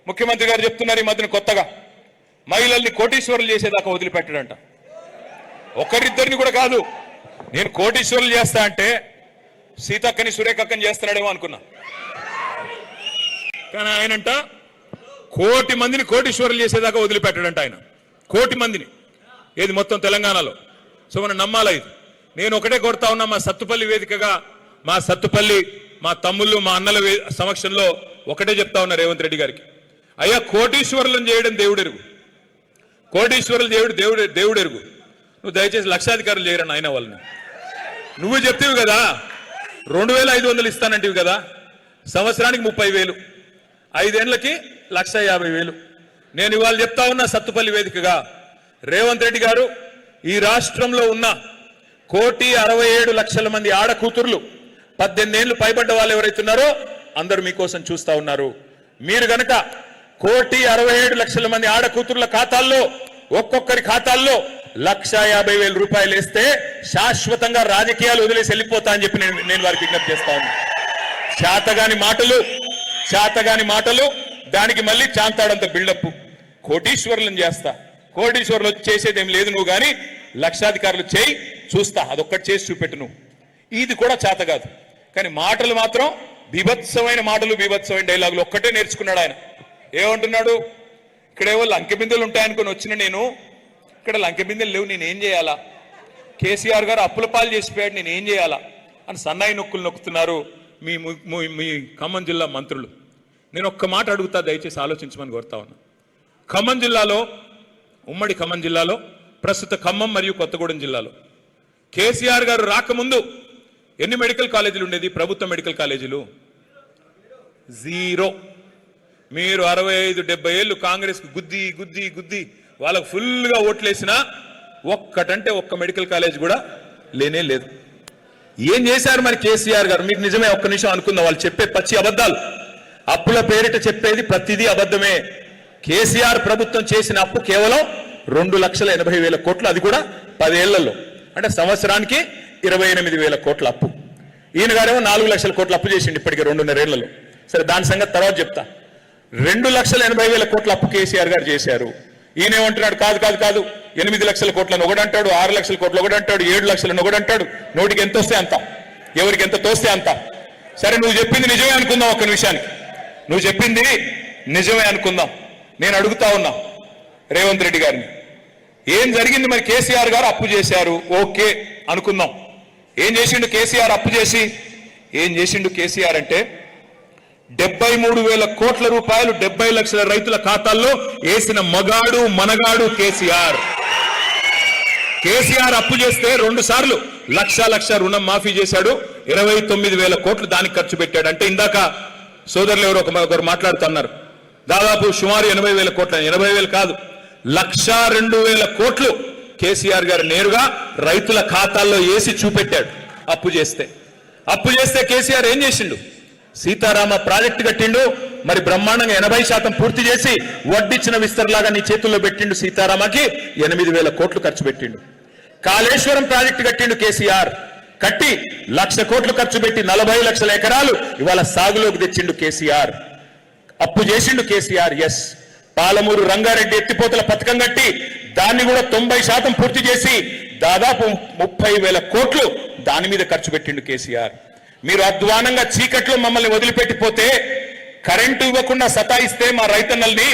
ముఖ్యమంత్రి గారు చెప్తున్నారు ఈ మధ్యన కొత్తగా మహిళల్ని కోటీశ్వరులు చేసేదాకా వదిలిపెట్టడంట. ఒకరిద్దరిని కూడా కాదు, నేను కోటీశ్వరులు చేస్తా అంటే సీతక్కని సురేఖక్కని చేస్తున్నాడేమో అనుకున్నా, కానీ ఆయనంట 1 కోటి మందిని కోటీశ్వరులు చేసేదాకా వదిలిపెట్టాడంట ఆయన. 1 కోటి మందిని, ఏది మొత్తం తెలంగాణలో. సో మనం నమ్మాలా ఇది. నేను ఒకటే కోరుతా ఉన్నా, మా సత్తుపల్లి వేదికగా మా సత్తుపల్లి మా తమ్ముళ్ళు మా అన్నల సమక్షంలో ఒకటే చెప్తా ఉన్నా రేవంత్ రెడ్డి గారికి, అయ్యా కోటీశ్వరులను చేయడం దేవుడెరుగు, కోటీశ్వరులు దేవుడెరుగు, నువ్వు దయచేసి లక్షాధికారులు చేయరని ఆయన వాళ్ళని. నువ్వు చెప్తేవి కదా 2500 ఇస్తానంటివి కదా, సంవత్సరానికి 30,000, 5 ఏళ్లకి 1,50,000. నేను ఇవాళ చెప్తా ఉన్నా సత్తుపల్లి వేదికగా, రేవంత్ రెడ్డి గారు ఈ రాష్ట్రంలో ఉన్న 1,67,00,000 మంది ఆడకూతుర్లు 18 ఏళ్లు పైబడ్డ వాళ్ళు ఎవరైతున్నారో అందరూ మీకోసం చూస్తా ఉన్నారు. మీరు గనక 1,67,00,000 మంది ఆడకూతుర్ల ఖాతాల్లో ఒక్కొక్కరి ఖాతాల్లో 1,50,000 రూపాయలు వేస్తే శాశ్వతంగా రాజకీయాలు వదిలేసి వెళ్ళిపోతా అని చెప్పి నేను వారికి విజ్ఞప్తి చేస్తా ఉన్నా. చేతగాని మాటలు దానికి మళ్ళీ చాంతాడంత బిల్డప్. కోటీశ్వరులను చేస్తా, కోటీశ్వరులు చేసేది ఏం లేదు నువ్వు, కానీ లక్షాధికారులు చేయి చూస్తా, అదొక్కటి చేసి చూపెట్టు నువ్వు. ఇది కూడా చేత కాదు, కానీ మాటలు మాత్రం బీభత్సమైన మాటలు, బీభత్సమైన డైలాగులు ఒక్కటే నేర్చుకున్నాడు ఆయన. ఏమంటున్నాడు, ఇక్కడేవో లంకె బిందెలు ఉంటాయనుకొని వచ్చిన నేను, ఇక్కడ లంకె బిందెలు లేవు, నేనేం చేయాలా, కేసీఆర్ గారు అప్పుల పాలు చేసిపోయాడు, నేనేం చేయాలా అని సన్నాయి నొక్కులు నొక్కుతున్నారు మీ ఖమ్మం జిల్లా మంత్రులు. నేను ఒక్క మాట అడుగుతా, దయచేసి ఆలోచించమని కోరుతా ఉన్నా. ఖమ్మం జిల్లాలో, ఉమ్మడి ఖమ్మం జిల్లాలో, ప్రస్తుత ఖమ్మం మరియు కొత్తగూడెం జిల్లాలో కేసీఆర్ గారు రాకముందు ఎన్ని మెడికల్ కాలేజీలు ఉండేది? ప్రభుత్వ మెడికల్ కాలేజీలు 0. మీరు 65-70 ఏళ్ళు కాంగ్రెస్ కు గుద్ది వాళ్ళకు ఫుల్గా ఓట్లేసినా ఒక్కటంటే ఒక్క మెడికల్ కాలేజ్ కూడా లేనే లేదు. ఏం చేశారు మరి కేసీఆర్ గారు? మీకు నిజమే, ఒక్క నిమిషం అనుకుందాం. వాళ్ళు చెప్పే పచ్చి అబద్ధాలు, అప్పుల పేరిట చెప్పేది ప్రతిదీ అబద్ధమే. కేసీఆర్ ప్రభుత్వం చేసిన అప్పు కేవలం 2,80,000 కోట్లు, అది కూడా 10 ఏళ్లలో, అంటే సంవత్సరానికి 28,000 కోట్ల అప్పు. ఈయన గారేమో 4 లక్షల కోట్ల అప్పు చేసిండు ఇప్పటికే 2.5 ఏళ్లలో. సరే, దాని సంగతి తర్వాత చెప్తా. 2,80,000 కోట్ల అప్పు కేసీఆర్ గారు చేశారు. ఈయనేమంటున్నాడు, కాదు 8 లక్షల కోట్లను ఒకడంటాడు, 6 లక్షల కోట్లు ఒకడంటాడు, 7 లక్షలను ఒకడంటాడు. నోటికి ఎంత వస్తే అంత, ఎవరికి ఎంత తోస్తే అంత. సరే, నువ్వు చెప్పింది నిజమే అనుకుందాం, ఒక్క నిమిషానికి నువ్వు చెప్పింది నిజమే అనుకుందాం. నేను అడుగుతా ఉన్నా రేవంత్ రెడ్డి గారిని, ఏం జరిగింది మరి? కేసీఆర్ గారు అప్పు చేశారు, ఓకే అనుకుందాం. ఏం చేసిండు కేసీఆర్? అప్పు చేసి ఏం చేసిండు కేసీఆర్ అంటే 73,000 కోట్ల రూపాయలు 70 లక్షల రైతుల ఖాతాల్లో వేసిన మగాడు మనగాడు కేసీఆర్. కేసీఆర్ అప్పు చేస్తే 2 సార్లు లక్ష రుణం మాఫీ చేశాడు, 29,000 కోట్లు దానికి ఖర్చు పెట్టాడు. అంటే ఇందాక సోదరులు ఎవరు ఒకరు మాట్లాడుతున్నారు, దాదాపు సుమారు 80,000 కోట్ల, 80,000 కాదు, 1,02,000 కోట్లు కేసీఆర్ గారు నేరుగా రైతుల ఖాతాల్లో వేసి చూపెట్టాడు. అప్పు చేస్తే కేసీఆర్ ఏం చేసిండు? సీతారామ ప్రాజెక్టు కట్టిండు. మరి బ్రహ్మాండంగా 80% పూర్తి చేసి వడ్డిచ్చిన విస్తరలాగా నీ చేతుల్లో పెట్టిండు. సీతారామకి 8,000 కోట్లు ఖర్చు పెట్టిండు. కాళేశ్వరం ప్రాజెక్టు కట్టిండు కేసీఆర్. కట్టి 1,00,000 కోట్లు ఖర్చు పెట్టి 40 లక్షల ఎకరాలు ఇవాళ సాగులోకి తెచ్చిండు కేసీఆర్. అప్పు చేసిండు కేసీఆర్. ఎస్, పాలమూరు రంగారెడ్డి ఎత్తిపోతల పథకం కట్టి దాన్ని కూడా 90% పూర్తి చేసి దాదాపు 30,000 కోట్లు దాని మీద ఖర్చు పెట్టిండు కేసీఆర్. మీరు అధ్వానంగా చీకట్లో మమ్మల్ని వదిలిపెట్టిపోతే, కరెంటు ఇవ్వకుండా సతాయిస్తే మా రైతన్నల్ని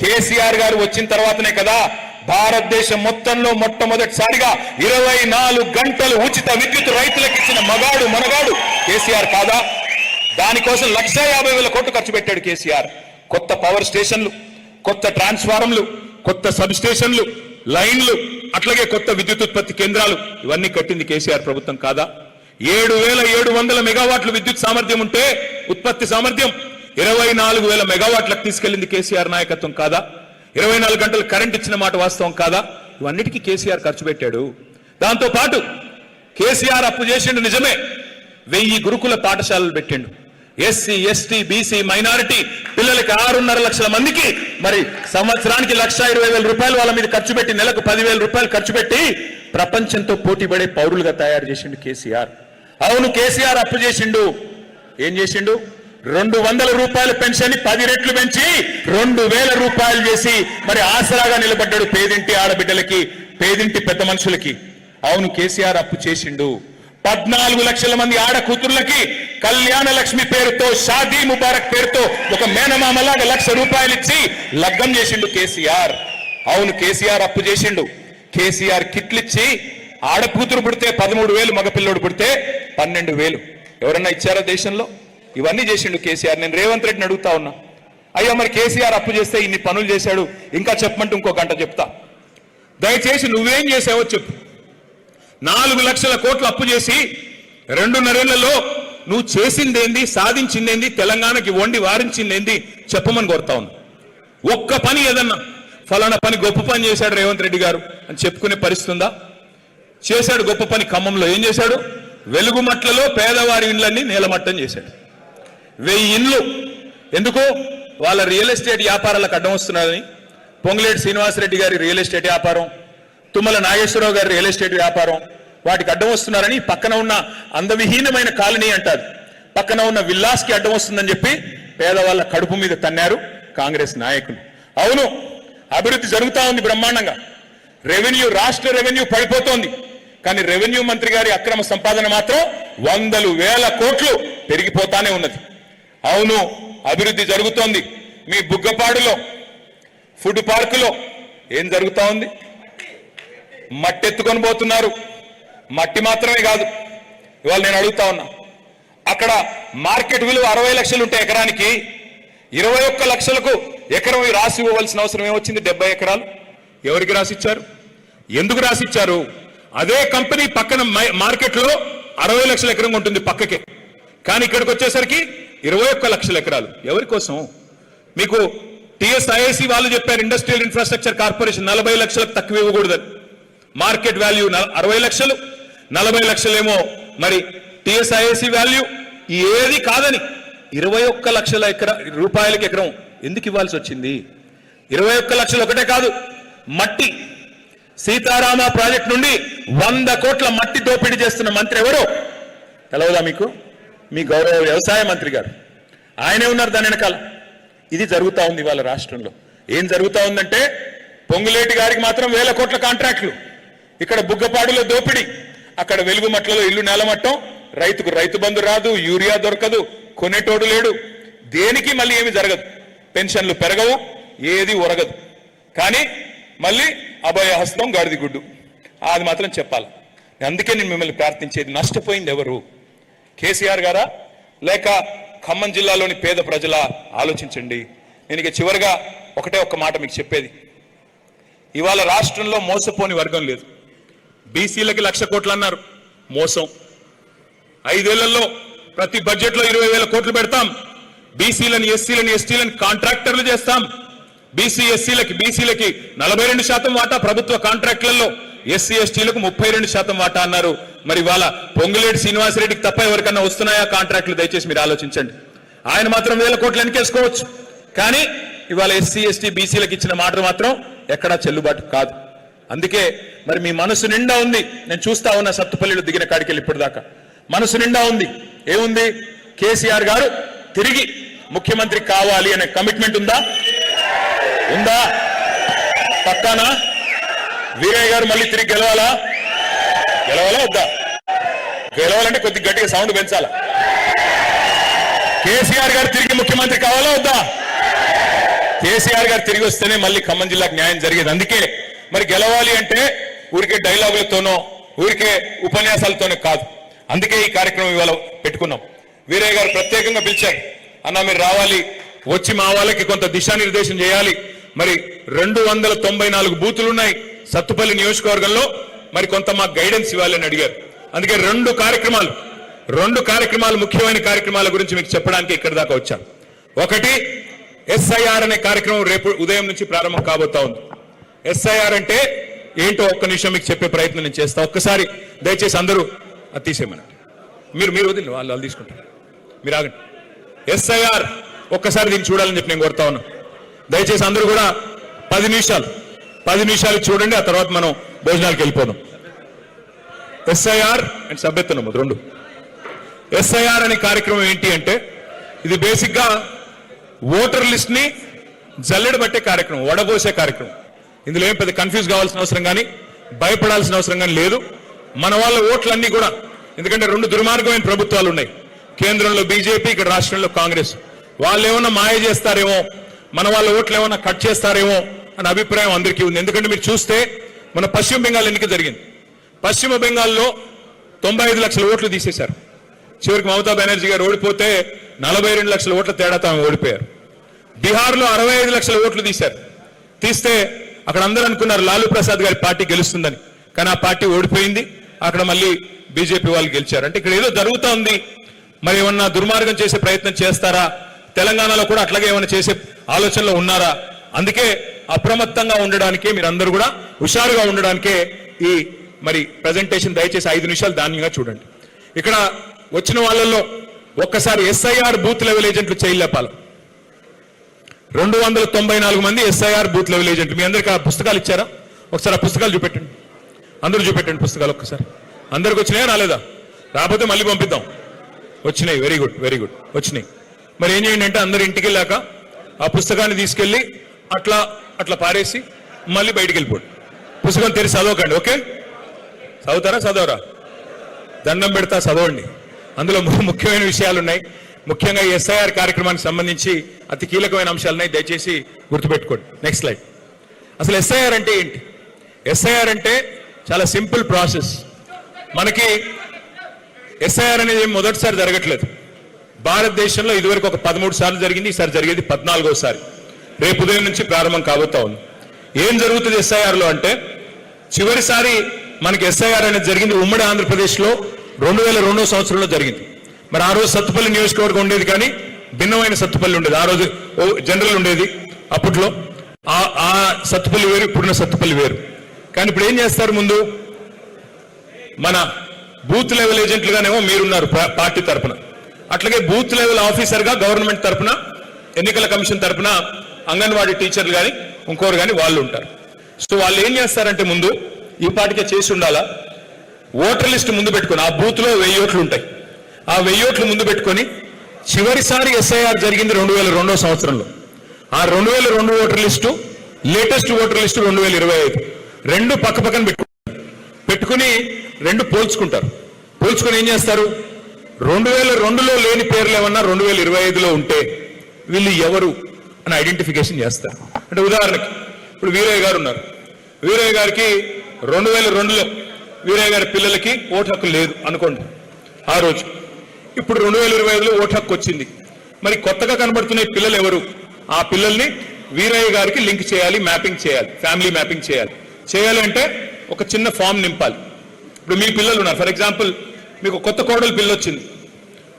కేసీఆర్ గారు వచ్చిన తర్వాతనే కదా భారతదేశం మొత్తంలో మొట్టమొదటిసారిగా 24 గంటలు ఉచిత విద్యుత్ రైతులకు ఇచ్చిన మనగాడు కేసీఆర్ కాదా? దానికోసం 1,50,000 కోట్లు ఖర్చు పెట్టాడు కేసీఆర్. కొత్త పవర్ స్టేషన్లు, కొత్త ట్రాన్స్ఫార్మర్లు, కొత్త సబ్ స్టేషన్లు, లైన్లు, అట్లాగే కొత్త విద్యుత్ ఉత్పత్తి కేంద్రాలు ఇవన్నీ కట్టింది కేసీఆర్ ప్రభుత్వం కాదా? 7,700 మెగావాట్ల విద్యుత్ సామర్థ్యం ఉంటే ఉత్పత్తి సామర్థ్యం 24,000 మెగావాట్లకు తీసుకెళ్లింది కేసీఆర్ నాయకత్వం కాదా? 24 గంటలు కరెంట్ ఇచ్చిన మాట వాస్తవం కాదా? ఇవన్నిటికీ కేసీఆర్ ఖర్చు పెట్టాడు. దాంతో పాటు కేసీఆర్ అప్పు చేసిండు నిజమే. 1000 గురుకుల పాఠశాలలు పెట్టిండు. ఎస్సీ, ఎస్టీ, బీసీ, మైనారిటీ పిల్లలకి 6.5 లక్షల మందికి మరి సంవత్సరానికి 1,20,000 రూపాయలు వాళ్ళ మీద ఖర్చు పెట్టి, నెలకు 10,000 రూపాయలు ఖర్చు పెట్టి ప్రపంచంతో పోటీపడే పౌరులుగా తయారు చేసిండు కేసీఆర్. అవును, కేసీఆర్ అప్పు చేసిండు. ఏం చేసిండు? 200 రూపాయల పెన్షన్ 10 రెట్లు పెంచి 2,000 రూపాయలు చేసి మరి ఆసరాగా నిలబడ్డాడు పేదింటి ఆడబిడ్డలకి, పేదింటి పెద్ద మనుషులకి. అవును, కేసీఆర్ అప్పు చేసిండు. 14 లక్షల మంది ఆడ కూతుర్లకి కళ్యాణ లక్ష్మి పేరుతో, షాదీ ముబారక్ పేరుతో ఒక మేనమామలాగా 1,00,000 రూపాయలు ఇచ్చి లగ్గం చేసిండు కేసీఆర్. అవును, కేసీఆర్ అప్పు చేసిండు. కేసీఆర్ కిట్లు ఇచ్చి ఆడ కూతురు పుడితే 13,000, మగపిల్లోడు పుడితే 12,000 ఎవరన్నా ఇచ్చారా దేశంలో? ఇవన్నీ చేసిండు కేసీఆర్. నేను రేవంత్ రెడ్డిని అడుగుతా ఉన్నా, అయ్యా మరి కేసీఆర్ అప్పు చేస్తే ఇన్ని పనులు చేశాడు, ఇంకా చెప్పమంటే ఇంకో గంట చెప్తా. దయచేసి నువ్వేం చేసావో చెప్పు. 4 లక్షల కోట్లు అప్పు చేసి 2.5 ఏళ్లలో నువ్వు చేసిందేంది, సాధించిందేంది, తెలంగాణకి వండి వారించిందేంది చెప్పమని కోరుతా ఉన్నా. ఒక్క పని ఏదన్నా ఫలానా పని గొప్ప పని చేశాడు రేవంత్ రెడ్డి గారు అని చెప్పుకునే పరిస్థితి ఉందా? చేశాడు గొప్ప పని. ఖమ్మంలో ఏం చేశాడు? వెలుగుమట్లలో పేదవారి ఇండ్లన్నీ నేలమట్టం చేశాడు. 1000 ఇండ్లు. ఎందుకు? వాళ్ళ రియల్ ఎస్టేట్ వ్యాపారాలకు అడ్డం వస్తున్నారని. పొంగులేటి శ్రీనివాసరెడ్డి గారి రియల్ ఎస్టేట్ వ్యాపారం, తుమ్మల నాగేశ్వరరావు గారి రియల్ ఎస్టేట్ వ్యాపారం, వాటికి అడ్డం వస్తున్నారని పక్కన ఉన్న అందవిహీనమైన కాలనీ అంటారు, పక్కన ఉన్న విల్లాస్కి అడ్డం వస్తుందని చెప్పి పేదవాళ్ళ కడుపు మీద తన్నారు కాంగ్రెస్ నాయకులు. అవును, అభివృద్ధి జరుగుతా ఉంది బ్రహ్మాండంగా. రెవెన్యూ, రాష్ట్ర రెవెన్యూ పడిపోతోంది. కానీ రెవెన్యూ మంత్రి గారి అక్రమ సంపాదన మాత్రం 100,000 కోట్లు పెరిగిపోతానే ఉన్నది. అవును, అభివృద్ధి జరుగుతోంది. మీ బుగ్గపాడులో ఫుడ్ పార్కులో ఏం జరుగుతా ఉంది? మట్టి ఎత్తుకొని పోతున్నారు. మట్టి మాత్రమే కాదు, ఇవాళ నేను అడుగుతా ఉన్నా, అక్కడ మార్కెట్ విలువ 60 లక్షలు ఉంటే ఎకరానికి 21 లక్షలకు ఎకరం రాసి ఇవ్వవలసిన అవసరం ఏమొచ్చింది? 70 ఎకరాలు. ఎవరికి రాసిచ్చారు? ఎందుకు రాసిచ్చారు? అదే కంపెనీ పక్కన మార్కెట్లో 60 లక్షల ఎకరం ఉంటుంది పక్కకే, కానీ ఇక్కడికి వచ్చేసరికి 21 లక్షల ఎకరాలు. ఎవరి కోసం? మీకు టీఎస్ఐఐసి వాళ్ళు చెప్పారు, ఇండస్ట్రియల్ ఇన్ఫ్రాస్ట్రక్చర్ కార్పొరేషన్ 40 లక్షలకు తక్కువ ఇవ్వకూడదని. మార్కెట్ వాల్యూ 60 లక్షలు, 40 లక్షలేమో మరి టీఎస్ఐఐసి వాల్యూ. ఏది కాదని 21 లక్షల రూపాయలకి ఎకరం ఎందుకు ఇవ్వాల్సి వచ్చింది? 21 లక్షలు ఒకటే కాదు, మట్టి సీతారామ ప్రాజెక్ట్ నుండి 100 కోట్ల మట్టి దోపిడీ చేస్తున్న మంత్రి ఎవరు తెలవదా మీకు? మీ గౌరవ వ్యవసాయ మంత్రి గారు, ఆయనే ఉన్నారు దాని వెనకాల. ఇది జరుగుతా ఉంది ఇవాళ రాష్ట్రంలో. ఏం జరుగుతా ఉందంటే, పొంగులేటి గారికి మాత్రం 1000 కోట్ల కాంట్రాక్టులు, ఇక్కడ బుగ్గపాడులో దోపిడీ, అక్కడ వెలుగుమట్లలో ఇల్లు నేలమట్టం, రైతుకు రైతు బంధు రాదు, యూరియా దొరకదు, కొనేటోడు లేడు, దేనికి మళ్ళీ ఏమి జరగదు, పెన్షన్లు పెరగవు, ఏది ఒరగదు. కానీ మళ్ళీ అభయహస్తం గాడిది గుడ్డు, అది మాత్రం చెప్పాలి. అందుకే నేను మిమ్మల్ని ప్రార్థించేది, నష్టపోయింది ఎవరు? కేసీఆర్ గారా లేక ఖమ్మం జిల్లాలోని పేద ప్రజల? ఆలోచించండి. నేను ఇక చివరిగా ఒక్క మాట మీకు చెప్పేది, ఇవాళ రాష్ట్రంలో మోసపోని వర్గం లేదు. బీసీలకి 1,00,000 కోట్లు అన్నారు, మోసం. 5 ఏళ్లలో ప్రతి బడ్జెట్లో 20,000 కోట్లు పెడతాం. బీసీలను, ఎస్సీలను, ఎస్టీలను కాంట్రాక్టర్లు చేస్తాం. బీసీలకి 42% వాటా ప్రభుత్వ కాంట్రాక్టులలో ఎస్సీ ఎస్టీలకు 32% వాటా అన్నారు. మరి ఇవాళ పొంగులేటి శ్రీనివాసరెడ్డికి తప్ప ఎవరికన్నా వస్తున్నాయా కాంట్రాక్టులు? దయచేసి మీరు ఆలోచించండి. ఆయన మాత్రం 1000 కోట్లు వెనకేసుకోవచ్చు, కానీ ఇవాళ ఎస్సీ ఎస్టీ బీసీలకు ఇచ్చిన మాట మాత్రం ఎక్కడా చెల్లుబాటు కాదు. అందుకే మరి మీ మనసు నిండా ఉంది. నేను చూస్తా ఉన్నా సత్తుపల్లిలో దిగిన కాడికెళ్ళి ఇప్పటిదాకా మనసు నిండా ఉంది. ఏముంది? కేసీఆర్ గారు తిరిగి ముఖ్యమంత్రి కావాలి అనే కమిట్మెంట్ ఉందా? ఉందా? పక్కానా? వీరయ్య గారు మళ్ళీ తిరిగి గెలవాలా వద్దా? గెలవాలంటే కొద్దిగా గట్టిగా సౌండ్ పెంచాలా? కేసీఆర్ గారు తిరిగి ముఖ్యమంత్రి కావాలా వద్దా? కేసీఆర్ గారు తిరిగి వస్తేనే మళ్ళీ ఖమ్మం జిల్లాకు న్యాయం జరిగేది. అందుకే మరి గెలవాలి అంటే ఊరికే డైలాగులతోనో ఊరికే ఉపన్యాసాలతోనే కాదు. అందుకే ఈ కార్యక్రమం ఇవాళ పెట్టుకున్నాం. వీరయ్య గారు ప్రత్యేకంగా పిలిచారు, అన్న మీరు రావాలి, వచ్చి మా వాళ్ళకి కొంత దిశానిర్దేశం చేయాలి. మరి 294 బూతులు ఉన్నాయి సత్తుపల్లి నియోజకవర్గంలో, మరి కొంత మాకు గైడెన్స్ ఇవ్వాలని అడిగారు. అందుకే రెండు కార్యక్రమాలు ముఖ్యమైన కార్యక్రమాల గురించి మీకు చెప్పడానికి ఇక్కడి దాకా వచ్చాను. ఒకటి, ఎస్ఐఆర్ అనే కార్యక్రమం రేపు ఉదయం నుంచి ప్రారంభం కాబోతా ఉంది. ఎస్ఐఆర్ అంటే ఏంటో ఒక్క నిమిషం మీకు చెప్పే ప్రయత్నం నేను చేస్తా. ఒక్కసారి దయచేసి అందరూ అది తీసేయమనండి. మీరు వదిలి వాళ్ళు తీసుకుంటారు, మీరు ఆగండి. ఎస్ఐఆర్ ఒక్కసారి దీన్ని చూడాలని చెప్పి నేను కోరుతా ఉన్నా. దయచేసి అందరూ కూడా 10 నిమిషాలు చూడండి. ఆ తర్వాత మనం భోజనాలకు వెళ్ళిపోదాం. ఎస్ఐఆర్ అండ్ సభ్యత్వ నమోదు రెండు. ఎస్ఐఆర్ అనే కార్యక్రమం ఏంటి అంటే ఇది బేసిక్ గా ఓటర్ లిస్ట్ ని జల్లెడ పట్టే కార్యక్రమం, వడబోసే కార్యక్రమం. ఇందులో ఏం పెద్ద కన్ఫ్యూజ్ కావాల్సిన అవసరం కానీ భయపడాల్సిన అవసరం కానీ లేదు. మన వాళ్ళ ఓట్లన్నీ కూడా, ఎందుకంటే 2 దుర్మార్గమైన ప్రభుత్వాలు ఉన్నాయి, కేంద్రంలో బీజేపీ, ఇక్కడ రాష్ట్రంలో కాంగ్రెస్. వాళ్ళు ఏమన్నా మాయ చేస్తారేమో, మన వాళ్ళ ఓట్లు ఏమన్నా కట్ చేస్తారేమో అనే అభిప్రాయం అందరికీ ఉంది. ఎందుకంటే మీరు చూస్తే మన పశ్చిమ బెంగాల్ ఎన్నిక జరిగింది. పశ్చిమ బెంగాల్లో 95 లక్షల ఓట్లు తీసేశారు. చివరికి మమతా బెనర్జీ గారు ఓడిపోతే 42 లక్షల ఓట్ల తేడాతో ఆమె ఓడిపోయారు. బీహార్లో 65 లక్షల ఓట్లు తీస్తే అక్కడ అందరూ అనుకున్నారు లాలూ ప్రసాద్ గారి పార్టీ గెలుస్తుందని, కానీ ఆ పార్టీ ఓడిపోయింది. అక్కడ మళ్ళీ బీజేపీ వాళ్ళు గెలిచారు. అంటే ఇక్కడ ఏదో జరుగుతూ ఉంది. మరి ఏమన్నా దుర్మార్గం చేసే ప్రయత్నం చేస్తారా? తెలంగాణలో కూడా అట్లాగే ఏమైనా చేసే ఆలోచనలో ఉన్నారా? అందుకే అప్రమత్తంగా ఉండడానికే, మీరందరూ కూడా హుషారుగా ఉండడానికే ఈ మరి ప్రజెంటేషన్. దయచేసి 5 నిమిషాలు ధాన్యంగా చూడండి. ఇక్కడ వచ్చిన వాళ్ళల్లో ఒక్కసారి ఎస్ఐఆర్ బూత్ లెవెల్ ఏజెంట్లు చేయలేపాలి. 294 మంది ఎస్ఐఆర్ బూత్ లెవెల్ ఏజెంట్లు. మీ అందరికీ ఆ పుస్తకాలు ఇచ్చారా? ఒకసారి ఆ పుస్తకాలు చూపెట్టండి, అందరూ చూపెట్టండి పుస్తకాలు ఒక్కసారి. అందరికి వచ్చినాయా రాలేదా? రాకపోతే మళ్ళీ పంపిద్దాం. వచ్చినాయి, వెరీ గుడ్ వచ్చినాయి. మరి ఏం చేయండి అంటే అందరు ఇంటికి వెళ్ళాక ఆ పుస్తకాన్ని తీసుకెళ్లి అట్లా పారేసి మళ్ళీ బయటికి వెళ్ళిపోండి. పుస్తకం తెరిచి చదవకండి. ఓకే? చదువుతారా? చదవరా? దండం పెడతా, చదవండి. అందులో ముఖ్యమైన విషయాలు ఉన్నాయి. ముఖ్యంగా ఈ ఎస్ఐఆర్ కార్యక్రమానికి సంబంధించి అతి కీలకమైన అంశాలున్నాయి, దయచేసి గుర్తుపెట్టుకోండి. Next slide. అసలు ఎస్ఐఆర్ అంటే ఏంటి? ఎస్ఐఆర్ అంటే చాలా సింపుల్ ప్రాసెస్. మనకి ఎస్ఐఆర్ అనేది మొదటిసారి జరగట్లేదు. భారతదేశంలో ఇదివరకు ఒక 13 సార్లు జరిగింది, ఈసారి జరిగేది 14వసారి. రేపు ఉదయం నుంచి ప్రారంభం కాబోతా ఉంది. ఏం జరుగుతుంది ఎస్ఐఆర్లో అంటే, చివరిసారి మనకి ఎస్ఐఆర్ అనేది జరిగింది ఉమ్మడి ఆంధ్రప్రదేశ్లో 2002వ సంవత్సరంలో జరిగింది. మరి ఆ రోజు సత్తుపల్లి నియోజకవర్గం ఉండేది, కానీ భిన్నమైన సత్తుపల్లి ఉండేది. ఆ రోజు జనరల్ ఉండేది అప్పట్లో. ఆ సత్తుపల్లి వేరు, ఇప్పుడున్న సత్తుపల్లి వేరు. కానీ ఇప్పుడు ఏం చేస్తారు? ముందు మన బూత్ లెవెల్ ఏజెంట్లుగానేమో మీరున్నారు పార్టీ తరఫున, అట్లాగే బూత్ లెవెల్ ఆఫీసర్గా గవర్నమెంట్ తరఫున, ఎన్నికల కమిషన్ తరఫున అంగన్వాడీ టీచర్లు కానీ ఇంకోరు కానీ వాళ్ళు ఉంటారు. సో వాళ్ళు ఏం చేస్తారంటే, ముందు ఈ పార్టీకే చేసి ఉండాలా, ఓటర్ లిస్ట్ ముందు పెట్టుకొని, ఆ బూత్ లో 1000 ఓట్లు ఉంటాయి, ఆ 1000 ఓట్లు ముందు పెట్టుకొని, చివరిసారి ఎస్ఐఆర్ జరిగింది 2002వ సంవత్సరంలో. ఆ 2002 voter list, latest voter list 2025, రెండు పక్క పక్కన పెట్టుకుని రెండు పోల్చుకుంటారు. పోల్చుకొని ఏం చేస్తారు? 2002లో లేని పేర్లు ఏమన్నా 2025లో ఉంటే వీళ్ళు ఎవరు అని ఐడెంటిఫికేషన్ చేస్తారు. అంటే ఉదాహరణకి ఇప్పుడు వీరయ్య గారు ఉన్నారు. వీరయ్య గారికి 2002లో వీరయ్య గారి పిల్లలకి ఓటు హక్కు లేదు అనుకోండి ఆ రోజు. ఇప్పుడు 2025లో ఓటు హక్కు వచ్చింది. మరి కొత్తగా కనబడుతున్న పిల్లలు ఎవరు? ఆ పిల్లల్ని వీరయ్య గారికి లింక్ చేయాలి, మ్యాపింగ్ చేయాలి, ఫ్యామిలీ మ్యాపింగ్ చేయాలి. చేయాలంటే ఒక చిన్న ఫామ్ నింపాలి. ఇప్పుడు మీ పిల్లలు ఉన్నారు, ఫర్ ఎగ్జాంపుల్ మీకు కొత్త కోడలు పిల్ల వచ్చింది.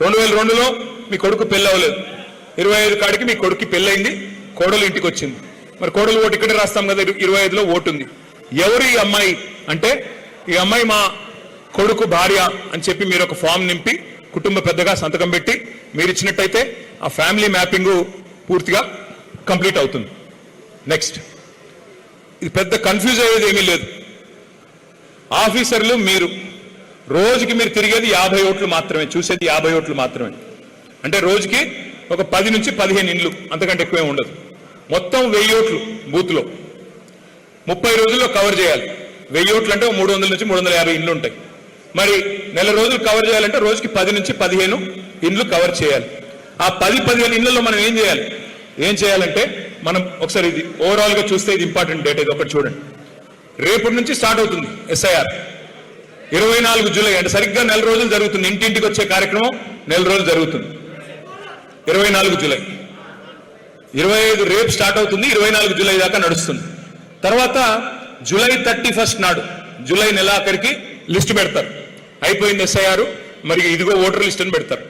2002లో మీ కొడుకు పెళ్ళి అవ్వలేదు, 25 కాడికి మీ కొడుకు పెళ్ళయింది, కోడలు ఇంటికి వచ్చింది. మరి కోడలు ఓటు ఇక్కడ రాస్తాం కదా, 25లో ఓటు ఉంది. ఎవరు ఈ అమ్మాయి అంటే ఈ అమ్మాయి మా కొడుకు భార్య అని చెప్పి మీరు ఒక ఫామ్ నింపి కుటుంబ పెద్దగా సంతకం పెట్టి మీరు ఇచ్చినట్టయితే ఆ ఫ్యామిలీ మ్యాపింగ్ పూర్తిగా కంప్లీట్ అవుతుంది. నెక్స్ట్, ఇది పెద్ద కన్ఫ్యూజ్ అయ్యేది ఏమీ లేదు. ఆఫీసర్లు మీరు రోజుకి మీరు తిరిగేది 50 ఓట్లు మాత్రమే, చూసేది 50 ఓట్లు మాత్రమే. అంటే రోజుకి ఒక 10 నుంచి 15 ఇండ్లు, అంతకంటే ఎక్కువే ఉండదు. మొత్తం 1000 ఓట్లు బూత్లో 30 రోజుల్లో కవర్ చేయాలి. 1000 ఓట్లు అంటే 300 నుంచి 350 ఇండ్లు ఉంటాయి. మరి నెల రోజులు కవర్ చేయాలంటే రోజుకి 10 నుంచి 15 ఇండ్లు కవర్ చేయాలి. ఆ 10-15 ఇండ్లలో మనం ఏం చేయాలంటే మనం ఒకసారి ఇది ఓవరాల్ గా చూస్తే ఇది ఇంపార్టెంట్ డేట్, ఇది ఒకటి చూడండి. రేపటి నుంచి స్టార్ట్ అవుతుంది ఎస్ఐఆర్. 24 జూలై అంటే సరిగ్గా నెల రోజులు జరుగుతుంది. ఇంటింటికి వచ్చే కార్యక్రమం నెల రోజులు జరుగుతుంది. 24 జూలై, 25 రేపు స్టార్ట్ అవుతుంది, 24 జూలై దాకా నడుస్తుంది. తర్వాత జూలై 31 నాడు, జూలై నెలాఖరికి లిస్ట్ పెడతారు. అయిపోయింది ఎస్ఐఆర్, మరి ఇదిగో ఓటర్ లిస్ట్ అని పెడతారు.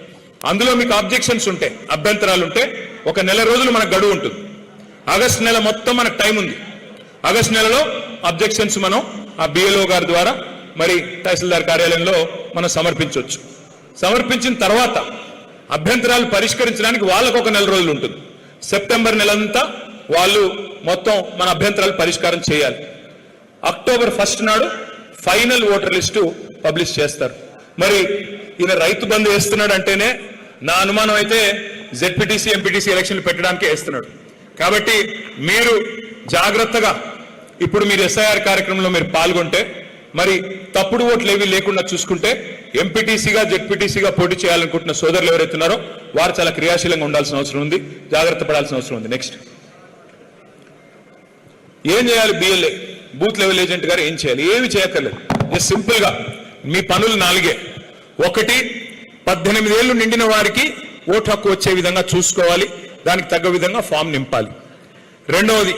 అందులో మీకు అబ్జెక్షన్స్ ఉంటే, అభ్యంతరాలు ఉంటే ఒక నెల రోజులు మనకు గడువు ఉంటుంది. ఆగస్టు నెల మొత్తం మనకు టైం ఉంది. ఆగస్టు నెలలో అబ్జెక్షన్స్ మనం ఆ బిఎల్ఓ గారి ద్వారా మరి తహసీల్దార్ కార్యాలయంలో మనం సమర్పించవచ్చు. సమర్పించిన తర్వాత అభ్యంతరాలు పరిష్కరించడానికి వాళ్ళకు ఒక నెల రోజులు ఉంటుంది. సెప్టెంబర్ నెలంతా వాళ్ళు మొత్తం మన అభ్యంతరాలు పరిష్కారం చేయాలి. అక్టోబర్ 1 నాడు ఫైనల్ ఓటర్ లిస్టు పబ్లిష్ చేస్తారు. మరి ఈయన రైతు బంధు వేస్తున్నాడు అంటేనే నా అనుమానం అయితే జెడ్పీటీసీ ఎంపీటీసీ ఎలక్షన్లు పెట్టడానికే వేస్తున్నాడు. కాబట్టి మీరు జాగ్రత్తగా ఇప్పుడు మీరు ఎస్ఐఆర్ కార్యక్రమంలో మీరు పాల్గొంటే, మరి తప్పుడు ఓట్లు ఏవి లేకుండా చూసుకుంటే ఎంపీటీసీగా జెడ్పీటీసీగా పోటీ చేయాలనుకుంటున్న సోదరులు ఎవరైతే ఉన్నారో వారు చాలా క్రియాశీలంగా ఉండాల్సిన అవసరం ఉంది, జాగ్రత్త పడాల్సిన అవసరం ఉంది. నెక్స్ట్, ఏం చేయాలి? బిఎల్ఏ బూత్ లెవెల్ ఏజెంట్ గారు ఏం చేయాలి? ఏమి చేయక్కర్లేదు. సింపుల్ గా మీ పనులు 4. 1, 18 ఏళ్లు నిండిన వారికి ఓటు హక్కు వచ్చే విధంగా చూసుకోవాలి, దానికి తగ్గ విధంగా ఫామ్ నింపాలి. 2వది,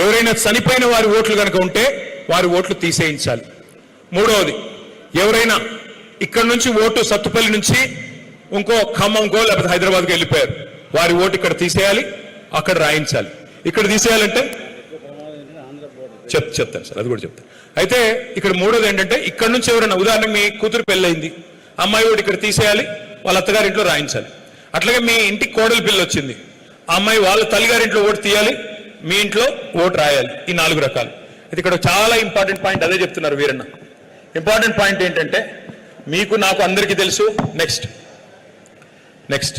ఎవరైనా చనిపోయిన వారి ఓట్లు కనుక ఉంటే వారి ఓట్లు తీసేయించాలి. 3వది, ఎవరైనా ఇక్కడ నుంచి ఓటు సత్తుపల్లి నుంచి ఇంకో ఖమ్మంకో లేకపోతే హైదరాబాద్కి వెళ్ళిపోయారు, వారి ఓటు ఇక్కడ తీసేయాలి, అక్కడ రాయించాలి. ఇక్కడ తీసేయాలంటే చెప్తాను సార్, అది కూడా చెప్తాను. అయితే ఇక్కడ 3వది ఏంటంటే, ఇక్కడ నుంచి ఎవరైనా ఉదాహరణకు మీ కూతురు పెళ్ళయింది, అమ్మాయి ఓటు ఇక్కడ తీసేయాలి, వాళ్ళ అత్తగారింట్లో రాయించాలి. అట్లాగే మీ ఇంటికి కోడలి పిల్ల వచ్చింది, ఆ అమ్మాయి వాళ్ళ తల్లిగారింట్లో ఓటు తీయాలి, మీ ఇంట్లో ఓటు రాయాలి. ఈ 4 రకాలు. ఇది ఇక్కడ చాలా ఇంపార్టెంట్ పాయింట్, అదే చెప్తున్నారు వీరన్న. ఇంపార్టెంట్ పాయింట్ ఏంటంటే, మీకు నాకు అందరికీ తెలుసు. నెక్స్ట్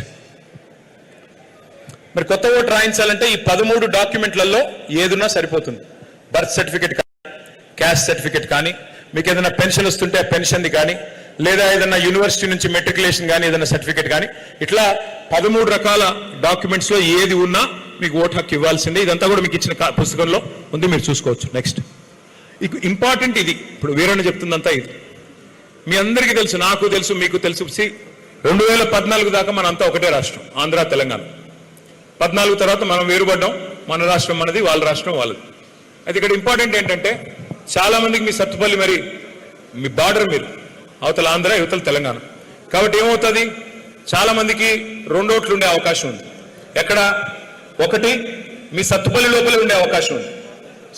మరి కొత్త ఓటు రాయించాలంటే ఈ 13 డాక్యుమెంట్లలో ఏదున్నా సరిపోతుంది. బర్త్ సర్టిఫికెట్ కానీ, క్యాస్ట్ సర్టిఫికెట్ కానీ, మీకు ఏదైనా పెన్షన్ వస్తుంటే ఆ పెన్షన్ది కానీ, లేదా ఏదైనా యూనివర్సిటీ నుంచి మెట్రికులేషన్ కానీ ఏదైనా సర్టిఫికెట్ కానీ, ఇట్లా 13 రకాల డాక్యుమెంట్స్ లో ఏది ఉన్నా మీకు ఓటు హక్కు ఇవ్వాల్సిందే. ఇదంతా కూడా మీకు ఇచ్చిన పుస్తకంలో ఉంది, మీరు చూసుకోవచ్చు. నెక్స్ట్, ఇంపార్టెంట్ ఇది, ఇప్పుడు వీరన్న చెప్తుందంతా ఇది మీ అందరికీ తెలుసు, నాకు తెలుసు, మీకు తెలుసు. 2014 దాకా మనంతా ఒకటే రాష్ట్రం, ఆంధ్ర తెలంగాణ. 14 తర్వాత మనం వేరుపడ్డాం, మన రాష్ట్రం మనది, వాళ్ళ రాష్ట్రం వాళ్ళది. అయితే ఇక్కడ ఇంపార్టెంట్ ఏంటంటే, చాలా మందికి మీ సత్తుపల్లి మరి మీ బార్డర్, మీరు అవతల ఆంధ్ర యువతల తెలంగాణ. కాబట్టి ఏమవుతుంది, చాలా మందికి 2 ఓట్లు ఉండే అవకాశం ఉంది. ఎక్కడ? 1 మీ సత్తుపల్లి లోపలే ఉండే అవకాశం ఉంది.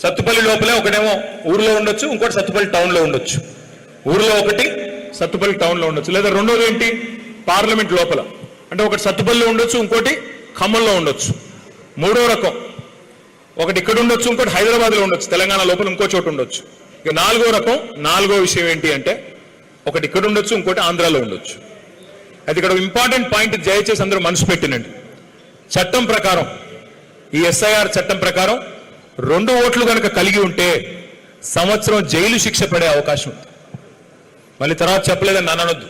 సత్తుపల్లి లోపలే ఒకటేమో ఊర్లో ఉండొచ్చు, ఇంకోటి సత్తుపల్లి టౌన్లో ఉండొచ్చు. ఊర్లో 1, సత్తుపల్లి టౌన్లో ఉండొచ్చు. లేదా 2వది ఏంటి, పార్లమెంట్ లోపల, అంటే ఒకటి సత్తుపల్లిలో ఉండొచ్చు, ఇంకోటి ఖమ్మంలో ఉండొచ్చు. 3వ రకం, ఒకటి ఇక్కడ ఉండొచ్చు, ఇంకోటి హైదరాబాద్లో ఉండొచ్చు, తెలంగాణ లోపల ఇంకో చోటు ఉండొచ్చు. ఇక 4వ రకం, 4వ విషయం ఏంటి అంటే, ఒకటి ఇక్కడ ఉండొచ్చు, ఇంకోటి ఆంధ్రాలో ఉండొచ్చు. అయితే ఇక్కడ ఇంపార్టెంట్ పాయింట్ దయచేసి అందరూ మనసు పెట్టినండి. చట్టం ప్రకారం, ఈ ఎస్ఐఆర్ చట్టం ప్రకారం 2 ఓట్లు కనుక కలిగి ఉంటే సంవత్సరం జైలు శిక్ష పడే అవకాశం ఉంది. మళ్ళీ తర్వాత చెప్పలేదని నన్ను అనొద్దు.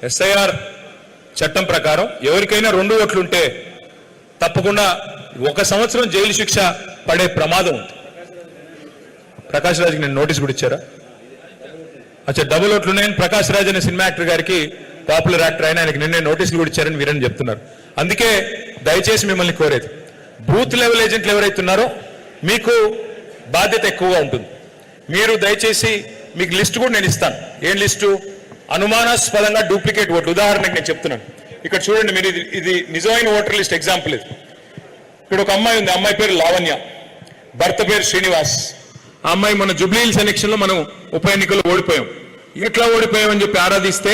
ఎస్ఐఆర్ చట్టం ప్రకారం ఎవరికైనా 2 ఓట్లు ఉంటే తప్పకుండా 1 సంవత్సరం జైలు శిక్ష పడే ప్రమాదం ఉంది. ప్రకాష్ రాజ్కి నేను నోటీస్ కూడా ఇచ్చారా? అచ్చా, డబుల్ ఓట్లు ఉన్నాయని ప్రకాష్ రాజ్ అనే సినిమా యాక్టర్ గారికి, పాపులర్ యాక్టర్ అయినా, ఆయనకి నిన్నే నోటీసులు కూడా ఇచ్చారని వీరని చెప్తున్నారు. అందుకే దయచేసి మిమ్మల్ని కోరేది, బూత్ లెవెల్ ఏజెంట్లు ఎవరైతే ఉన్నారో మీకు బాధ్యత ఎక్కువగా ఉంటుంది. మీరు దయచేసి, మీకు లిస్టు కూడా నేను ఇస్తాను. ఏం లిస్టు? అనుమానాస్పదంగా డూప్లికేట్ ఓట్లు. ఉదాహరణకు నేను చెప్తున్నాను, ఇక్కడ చూడండి మీరు, ఇది నిజమైన ఓటర్ లిస్ట్ ఎగ్జాంపుల్. ఇది ఇక్కడ ఒక అమ్మాయి ఉంది, అమ్మాయి పేరు లావణ్య, భర్త పేరు శ్రీనివాస్, ఆ అమ్మాయి మన జూబ్లీహిల్స్ ఎలక్షన్ లో మనం ఉప ఎన్నికల్లో ఓడిపోయాం. ఎట్లా ఓడిపోయామని చెప్పి ఆరాధిస్తే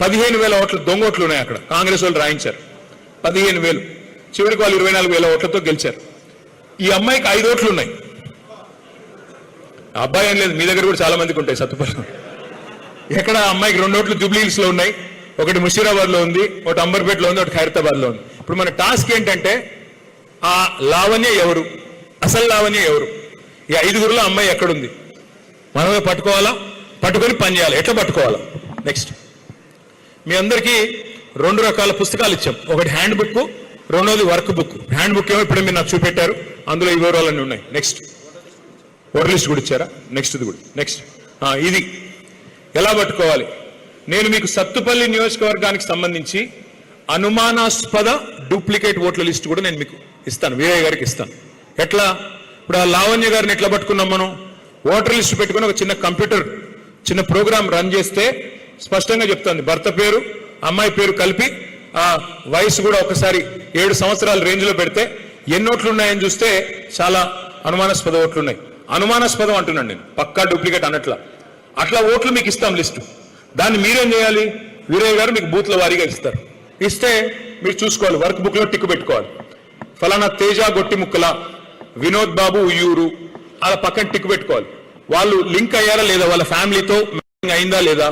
15,000 ఓట్లు దొంగ ఓట్లు ఉన్నాయి అక్కడ. కాంగ్రెస్ వాళ్ళు రాయించారు 15,000. చివరికి వాళ్ళు 24,000 ఓట్లతో గెలిచారు. ఈ అమ్మాయికి 5 ఓట్లు ఉన్నాయి. అబ్బాయి ఏం లేదు, మీ దగ్గర కూడా చాలా మందికి ఉంటాయి సత్తుపల్లి. ఎక్కడ అమ్మాయికి 2 ఓట్లు జూబ్లీహిల్స్ లో ఉన్నాయి, ఒకటి ముషీరాబాద్ లో ఉంది, ఒకటి అంబర్పేటలో ఉంది, ఒకటి ఖైరతాబాద్ లో ఉంది. ఇప్పుడు మన టాస్క్ ఏంటంటే ఆ లావణ్య ఎవరు, అసలు లావణ్య ఎవరు, ఈ 5గురిలో అమ్మాయి ఎక్కడుంది మనమే పట్టుకోవాలా, పట్టుకొని పని చేయాలి. ఎట్లా పట్టుకోవాలా? నెక్స్ట్ మీ అందరికీ 2 రకాల పుస్తకాలు ఇచ్చాం. ఒకటి హ్యాండ్ బుక్, రెండోది వర్క్ బుక్. హ్యాండ్ బుక్ ఏమో ఇప్పుడు మీరు నాకు చూపెట్టారు, అందులో ఈ వివరాలన్నీ ఉన్నాయి. నెక్స్ట్ ఓటర్ లిస్ట్ కూడా ఇచ్చారా? నెక్స్ట్ ఇది కూడా. నెక్స్ట్ ఇది ఎలా పట్టుకోవాలి? నేను మీకు సత్తుపల్లి నియోజకవర్గానికి సంబంధించి అనుమానాస్పద డూప్లికేట్ ఓట్ల లిస్ట్ కూడా నేను మీకు ఇస్తాను, వీరయ్య గారికి ఇస్తాను. ఎట్లా? ఇప్పుడు ఆ లావణ్య గారిని ఎట్లా పట్టుకున్నాం మనం? ఓటర్ లిస్ట్ పెట్టుకుని ఒక చిన్న కంప్యూటర్ చిన్న ప్రోగ్రామ్ రన్ చేస్తే స్పష్టంగా చెప్తుంది భర్త పేరు అమ్మాయి పేరు కలిపి ఆ వయసు కూడా ఒకసారి 7 సంవత్సరాల రేంజ్ లో పెడితే ఎన్ని ఓట్లు ఉన్నాయని చూస్తే చాలా అనుమానాస్పద ఓట్లు ఉన్నాయి. అనుమానాస్పదం అంటున్నాను నేను, పక్కా డూప్లికేట్ అన్నట్ల. అట్లా ఓట్లు మీకు ఇస్తాం లిస్టు. దాన్ని మీరేం చేయాలి? వీరయ్య గారు మీకు బూత్ల వారీగా ఇస్తారు. ఇస్తే మీరు చూసుకోవాలి, వర్క్ బుక్ లో టిక్కు పెట్టుకోవాలి. ఫలానా తేజ గొట్టి ముక్కల, వినోద్ బాబు ఉయ్యూరు, అలా పక్కన టిక్కు పెట్టుకోవాలి. వాళ్ళు లింక్ అయ్యారా లేదా, వాళ్ళ ఫ్యామిలీతో అయిందా లేదా,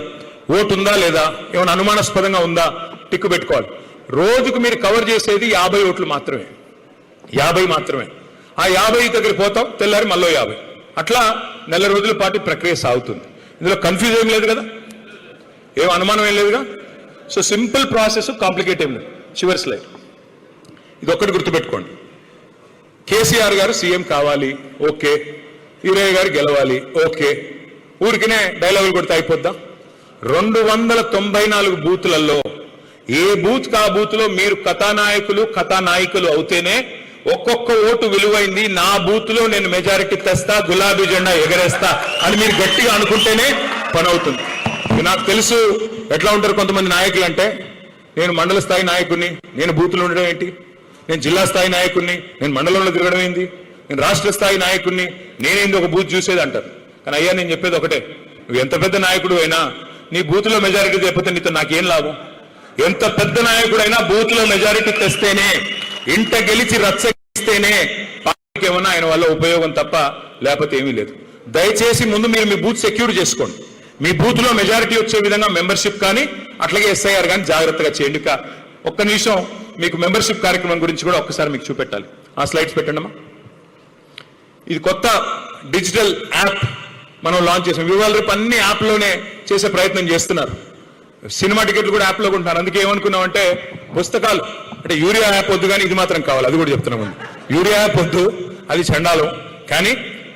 ఓటు ఉందా లేదా, ఏమైనా అనుమానాస్పదంగా ఉందా, టిక్కు పెట్టుకోవాలి. రోజుకు మీరు కవర్ చేసేది 50 ఓట్లు మాత్రమే, 50 మాత్రమే. ఆ 50 దగ్గరికి పోతాం, తెల్లారి మళ్ళీ 50. అట్లా నెల రోజుల పాటు ప్రక్రియ సాగుతుంది. ఇందులో కన్ఫ్యూజ్ ఏం లేదు కదా, ఏం అనుమానం ఏం లేదుగా. సో సింపుల్ ప్రాసెస్, కాంప్లికేట్ ఏం లేదు. చివరి స్లైడ్. ఇది ఒక్కటి గుర్తుపెట్టుకోండి. కేసీఆర్ గారు సీఎం కావాలి, ఓకే. వీరయ్య గారు గెలవాలి, ఓకే. ఊరికినే డైలాగులు కొడితే అయిపోద్దా? 294 బూతులలో ఏ బూత్ కా బూత్ లో మీరు కథానాయకులు అవుతేనే ఒక్కొక్క ఓటు విలువైంది. నా బూత్ లో నేను మెజారిటీ తెస్తా, గులాబీ జెండా ఎగరేస్తా అని మీరు గట్టిగా అనుకుంటేనే పని అవుతుంది. నాకు తెలుసు ఎట్లా ఉంటారు కొంతమంది నాయకులు అంటే, నేను మండల స్థాయి నాయకుడిని, నేను బూత్లో ఉండడం ఏంటి, నేను జిల్లా స్థాయి నాయకుడిని, నేను మండలంలో తిరగడం ఏంది, నేను రాష్ట్ర స్థాయి నాయకుడిని, నేనేంది ఒక బూత్ చూసేది అంటారు. కానీ అయ్యా నేను చెప్పేది ఒకటే, నువ్వు ఎంత పెద్ద నాయకుడు అయినా నీ బూత్ లో మెజారిటీ తెప్పితే నీతో నాకేం లాభం? ఎంత పెద్ద నాయకుడైనా బూత్ లో మెజారిటీ తెస్తేనే, ఇంట గెలిచి రచ్చగిస్తేనే పార్టీకి ఏమన్నా ఆయన వల్ల ఉపయోగం తప్ప లేకపోతే ఏమీ లేదు. దయచేసి ముందు మీరు మీ బూత్ సెక్యూర్ చేసుకోండి. మీ బూత్ లో మెజారిటీ వచ్చే విధంగా మెంబర్షిప్ కానీ అట్లాగే ఎస్ఐఆర్ కానీ జాగ్రత్తగా చేయండి. ఒక్క నిమిషం మీకు మెంబర్షిప్ కార్యక్రమం గురించి కూడా ఒక్కసారి మీకు చూపెట్టాలి. ఆ స్లైడ్స్ పెట్టండి అమ్మా. ఇది కొత్త డిజిటల్ యాప్ మనం లాంచ్ చేసాం. ఇవాళ రేపు అన్ని యాప్లోనే చేసే ప్రయత్నం చేస్తున్నారు. సినిమా టికెట్లు కూడా యాప్లో కొంటున్నారు. అందుకే ఏమనుకున్నామంటే పుస్తకాలు అంటే యూరియా యాప్ వద్దు కానీ ఇది మాత్రం కావాలి, అది కూడా చెప్తున్నాం. యూరియా యాప్ వద్దు, అది చండాలం. కానీ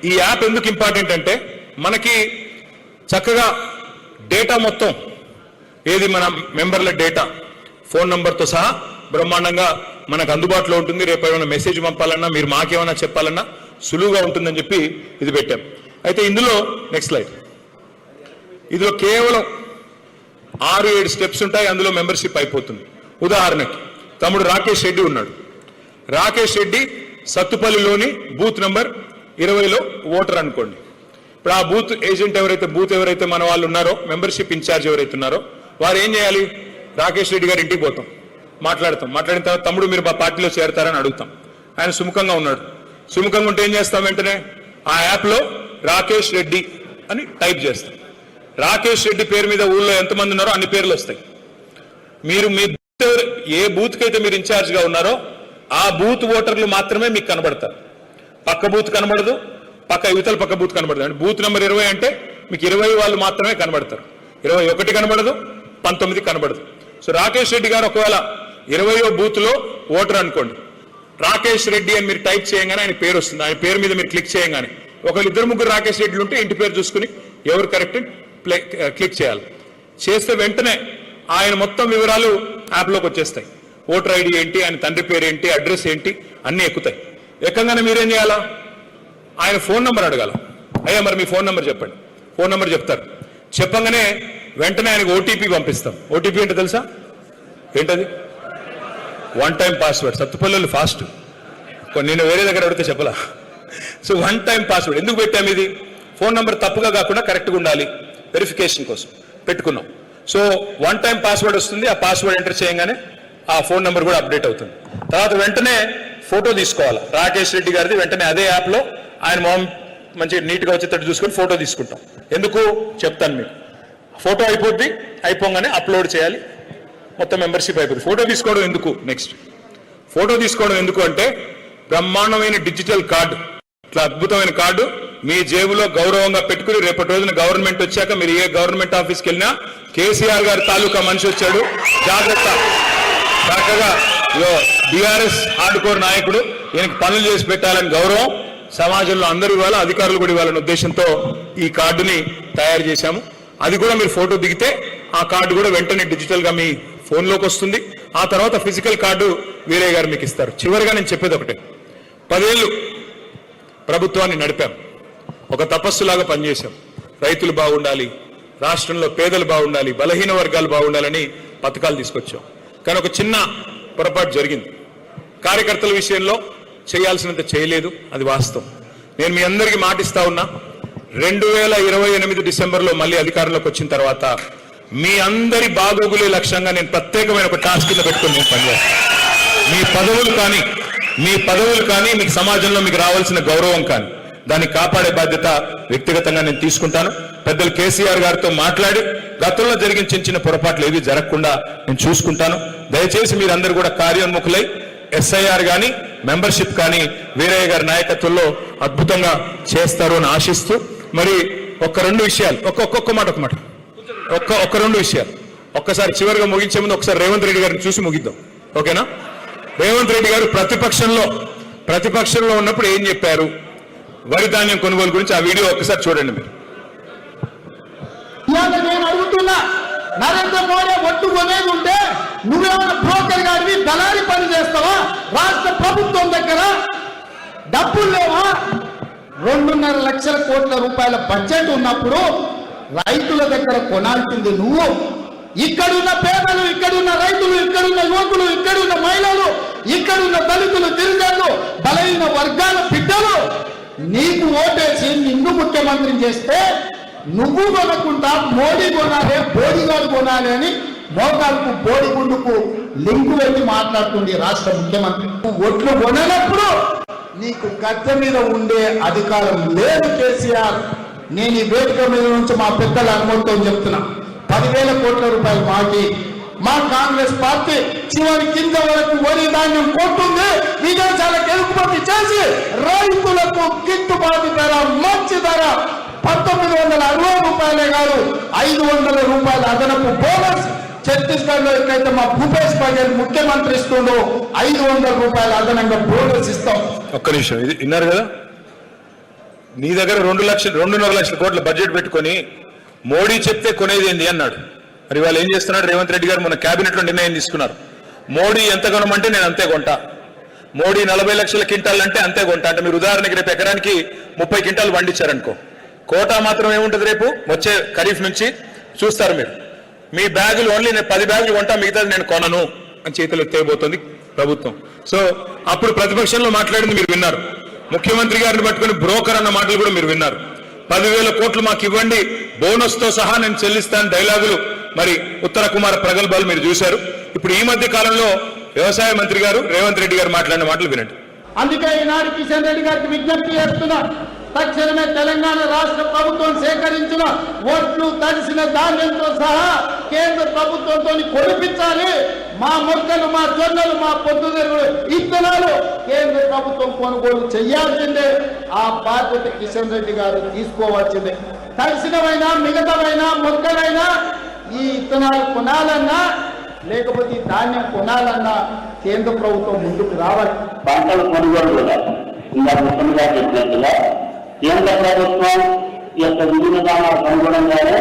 ఈ యాప్ ఎందుకు ఇంపార్టెంట్ అంటే మనకి చక్కగా డేటా మొత్తం ఏది మన మెంబర్ల డేటా ఫోన్ నంబర్తో సహా బ్రహ్మాండంగా మనకు అందుబాటులో ఉంటుంది. రేపు ఏమైనా మెసేజ్ పంపాలన్నా, మీరు మాకేమైనా చెప్పాలన్నా సులువుగా ఉంటుందని చెప్పి ఇది పెట్టాం. అయితే ఇందులో నెక్స్ట్ స్లైడ్, ఇందులో కేవలం 6-7 స్టెప్స్ ఉంటాయి. అందులో మెంబర్షిప్ అయిపోతుంది. ఉదాహరణకి తమ్ముడు రాకేష్ రెడ్డి ఉన్నాడు. రాకేష్ రెడ్డి సత్తుపల్లిలోని బూత్ నంబర్ 20లో ఓటర్ అనుకోండి. ఇప్పుడు ఆ బూత్ ఏజెంట్ ఎవరైతే మన వాళ్ళు ఉన్నారో, మెంబర్షిప్ ఇన్ఛార్జ్ ఎవరైతే ఉన్నారో వారు ఏం చేయాలి? రాకేష్ రెడ్డి గారి ఇంటికి పోతాం, మాట్లాడిన తర్వాత తమ్ముడు మీరు మా పార్టీలో చేరతారని అడుగుతాం. ఆయన సుముఖంగా ఉన్నాడు. సుముఖంగా ఉంటే ఏం చేస్తాం? వెంటనే ఆ యాప్లో రాకేష్ రెడ్డి అని టైప్ చేస్తాం. రాకేష్ రెడ్డి పేరు మీద ఊళ్ళో ఎంతమంది ఉన్నారో అన్ని పేర్లు వస్తాయి. మీరు మీ ఏ బూత్కి అయితే మీరు ఇన్ఛార్జ్గా ఉన్నారో ఆ బూత్ ఓటర్లు మాత్రమే మీకు కనబడతారు. పక్క బూత్ కనబడదు, ఇవతల పక్క బూత్ కనబడదు. అంటే బూత్ నెంబర్ 20 అంటే మీకు 20 వాళ్ళు మాత్రమే కనబడతారు. 21 కనబడదు, 19 కనబడదు. సో రాకేష్ రెడ్డి గారు ఒకవేళ 20వ బూత్ లో ఓటర్ అనుకోండి, రాకేష్ రెడ్డి అని మీరు టైప్ చేయగానే ఆయన పేరు వస్తుంది. ఆయన పేరు మీద మీరు క్లిక్ చేయగానే ఒకవేళ 2-3 రాకేష్ రెడ్డిలు ఉంటే ఇంటి పేరు చూసుకుని ఎవరు కరెక్ట్ క్లిక్ చేయాలి. చేస్తే వెంటనే ఆయన మొత్తం వివరాలు యాప్లోకి వచ్చేస్తాయి. ఓటర్ ఐడి ఏంటి, ఆయన తండ్రి పేరు ఏంటి, అడ్రస్ ఏంటి అన్నీ ఎక్కుతాయి. ఎక్కగానే మీరేం చేయాలా? ఆయన ఫోన్ నెంబర్ అడగాల. అయ్యా మరి మీ ఫోన్ నెంబర్ చెప్పండి. ఫోన్ నెంబర్ చెప్తారు. చెప్పగానే వెంటనే ఆయనకు ఓటీపీ పంపిస్తాం. ఓటీపీ ఏంటో తెలుసా? ఏంటది? 1 టైం పాస్వర్డ్. సత్తుపల్లి ఫాస్ట్. నేను వేరే దగ్గర అడిగితే చెప్పలా. సో వన్ టైం పాస్వర్డ్ ఎందుకు పెట్టాము? ఇది ఫోన్ నంబర్ తప్పుగా కాకుండా కరెక్ట్గా ఉండాలి, వెరిఫికేషన్ కోసం పెట్టుకున్నాం. సో వన్ టైం పాస్వర్డ్ వస్తుంది, ఆ పాస్వర్డ్ ఎంటర్ చేయగానే ఆ ఫోన్ నెంబర్ కూడా అప్డేట్ అవుతుంది. తర్వాత వెంటనే ఫోటో తీసుకోవాలి రాకేష్ రెడ్డి గారిది, వెంటనే అదే యాప్లో ఆయన మొహం మంచిగా నీట్గా వచ్చేటట్టు చూసుకొని ఫోటో తీసుకుంటాం. ఎందుకు చెప్తాను మీకు. ఫోటో అయిపోద్ది, అయిపోగానే అప్లోడ్ చేయాలి, మొత్తం మెంబర్షిప్ అయిపోతుంది. ఫోటో తీసుకోవడం ఎందుకు? నెక్స్ట్ ఫోటో తీసుకోవడం ఎందుకు అంటే బ్రహ్మాండమైన డిజిటల్ కార్డు, ఇట్లా అద్భుతమైన కార్డు మీ జేబులో గౌరవంగా పెట్టుకుని రేపటి రోజున గవర్నమెంట్ వచ్చాక మీరు ఏ గవర్నమెంట్ ఆఫీస్కి వెళ్ళినా కేసీఆర్ గారి తాలూకా మనిషి వచ్చాడు, జాగ్రత్త, చక్కగా బీఆర్ఎస్ హార్డ్ కోర్ నాయకుడు, ఈయనకి పనులు చేసి పెట్టాలని గౌరవం సమాజంలో అందరూ ఇవ్వాలి, అధికారులు కూడా ఇవ్వాలనే ఉద్దేశంతో ఈ కార్డుని తయారు చేశాము. అది కూడా మీరు ఫోటో దిగితే ఆ కార్డు కూడా వెంటనే డిజిటల్ గా మీ ఫోన్లోకి వస్తుంది. ఆ తర్వాత ఫిజికల్ కార్డు వీరయ్య గారు మీకు ఇస్తారు. చివరిగా నేను చెప్పేది ఒకటే, 10 ఏళ్ళు ప్రభుత్వాన్ని నడిపాం, ఒక తపస్సులాగా పనిచేశాం. రైతులు బాగుండాలి, రాష్ట్రంలో పేదలు బాగుండాలి, బలహీన వర్గాలు బాగుండాలని పథకాలు తీసుకొచ్చాం. కానీ ఒక చిన్న పొరపాటు జరిగింది. కార్యకర్తల విషయంలో చేయాల్సినంత చేయలేదు, అది వాస్తవం. నేను మీ అందరికీ మాటిస్తా ఉన్నా, 2028 డిసెంబర్లో మళ్ళీ అధికారంలోకి వచ్చిన తర్వాత మీ అందరి బాగోగులే లక్ష్యంగా నేను ప్రత్యేకమైన ఒక టాస్క్ కింద పెట్టుకుని నేను పనిచేస్తాను. మీ పదవులు కానీ మీకు సమాజంలో మీకు రావాల్సిన గౌరవం కానీ దాన్ని కాపాడే బాధ్యత వ్యక్తిగతంగా నేను తీసుకుంటాను. పెద్దలు కేసీఆర్ గారితో మాట్లాడి గతంలో జరిగిన చిన్న పొరపాట్లు ఏవి జరగకుండా నేను చూసుకుంటాను. దయచేసి మీరందరూ కూడా కార్యోన్ముఖులై ఎస్ఐఆర్ కానీ మెంబర్షిప్ కానీ వీరయ్య గారి నాయకత్వంలో అద్భుతంగా చేస్తారు అని ఆశిస్తూ, మరి ఒక్క రెండు విషయాలు, ఒక్క రెండు విషయాలు ఒక్కసారి చివరిగా ముగించే ముందు ఒకసారి రేవంత్ రెడ్డి గారిని చూసి ముగిద్దాం, ఓకేనా? రేవంత్ రెడ్డి గారు ప్రతిపక్షంలో ఉన్నప్పుడు ఏం చెప్పారు వరి ధాన్యం కొనుగోలు గురించి, ఆ వీడియో ఒక్కసారి చూడండి మీరు. నేను అడుగుతున్నా, నరేంద్ర మోడీ ఒట్టు కొనేది ఉంటే నువ్వేమైనా బ్రోకర్ గారివి దళారి పని చేస్తావా? రాష్ట్ర ప్రభుత్వం దగ్గర డబ్బులు లేవా? 2.5 లక్షల కోట్ల రూపాయల బడ్జెట్ ఉన్నప్పుడు రైతుల దగ్గర కొనాల్సింది నువ్వు. ఇక్కడున్న పేదలు, ఇక్కడున్న రైతులు, ఇక్కడున్న యువకులు, ఇక్కడున్న మహిళలు, ఇక్కడున్న దళితులు, గిరిజనులు, బలహీన వర్గాల బిడ్డలు నీకు ఓటేసి నిన్ను ముఖ్యమంత్రిని చేస్తే నువ్వు కొనకుండా మోడీ కొనాలి, బోడిగాడు కొనాలి అని మోకాలకు బోడిగుండుకు లింకు పెట్టి మాట్లాడుతుంది రాష్ట్ర ముఖ్యమంత్రి. ఒట్లు కొననప్పుడు నీకు గద్దె మీద ఉండే అధికారం లేదు కేసీఆర్. నేను ఈ వేదిక మీద నుంచి మా పెద్దల అనుమతితో చెప్తున్నా, 10,000 కోట్ల రూపాయలు మాకి మా కాంగ్రెస్ పార్టీ చివరి కింద వరకు వరి ధాన్యం కొంటుంది, విదేశాలకు ఎగుమతి చేసి రైతులకు గిట్టుబాటు ధర, మంచి ధర 1960 రూపాయలే కాదు 500 రూపాయల అదనపు బోనస్. ఛత్తీస్గఢ్ లో ఎక్కడైతే మా భూపేష్ బఘేల్ ముఖ్యమంత్రి ఇస్తుండో 500 రూపాయల అదనంగా బోనస్ ఇస్తాం. ఒక్క నిమిషం, ఇది విన్నారు కదా? నీ దగ్గర 2.5 లక్షల కోట్ల బడ్జెట్ పెట్టుకొని మోడీ చెప్తే కొనేది ఏంది అన్నాడు. మరి వాళ్ళు ఏం చేస్తున్నాడు? రేవంత్ రెడ్డి గారు మన కేబినెట్ లో నిర్ణయం తీసుకున్నారు, మోడీ ఎంత కొనమంటే నేను అంతే కొంటా, మోడీ 40 లక్షల క్వింటాల్ అంటే అంతే కొంటా. అంటే మీరు ఉదాహరణకి రేపు ఎకరానికి 30 క్వింటాలు పండించారనుకో, కోటా మాత్రం ఏముంటుంది రేపు వచ్చే ఖరీఫ్ నుంచి చూస్తారు మీరు. మీ బ్యాగులు ఓన్లీ నేను 10 బ్యాగులు కొంటా, మిగతాది నేను కొనను అని చేతులు ఎత్తేయబోతోంది ప్రభుత్వం. సో అప్పుడు ప్రతిపక్షంలో మాట్లాడింది మీరు విన్నారు, ముఖ్యమంత్రి గారిని పట్టుకుని బ్రోకర్ అన్న మాటలు కూడా మీరు విన్నారు. 10,000 కోట్లు మాకు ఇవ్వండి, బోనస్ తో సహా నేను చెల్లిస్తాను డైలాగులు, మరి ఉత్తర కుమార ప్రగల్భాలు మీరు చూశారు. ఇప్పుడు ఈ మధ్య కాలంలో వ్యవసాయ మంత్రి గారు రేవంత్ రెడ్డి గారు మాట్లాడిన మాటలు వినండి. అందుకే ఈనాడు కిషన్ రెడ్డి గారికి విజ్ఞప్తి చేస్తున్నా, తక్షణమే తెలంగాణ రాష్ట్ర ప్రభుత్వం సేకరించిన ఓట్లు, తడిసిన ధాన్యంతో సహా కేంద్ర ప్రభుత్వంతో కొనిపించాలి. మా మొక్కలు, మా జొన్నలు, మా పొద్దుదెరువులు, ఇత్తనాలు కేంద్ర ప్రభుత్వం కొనుగోలు చేయాల్సిందే. ఆ బాధ్యత కిషన్ రెడ్డి గారు తీసుకోవాల్సిందే. తడిసినవైనా మిగతావైనా మొక్కలైనా ఈ ఇత్తనాలు కొనాలన్నా లేకపోతే ఈ ధాన్యం కొనాలన్నా కేంద్ర ప్రభుత్వం ముందుకు రావాలి. పంటల కొనుగోలు కూడా ఇలా ముఖ్యంగా చెప్పినట్టుగా కేంద్ర ప్రభుత్వం యొక్క విధి విధానాలకు అనుగుణంగానే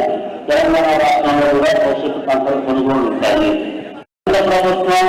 తెలంగాణ రాష్ట్రంలో కూడా భవిష్యత్తు పంటల కొనుగోలు ఉంటాయి. కేంద్ర ప్రభుత్వం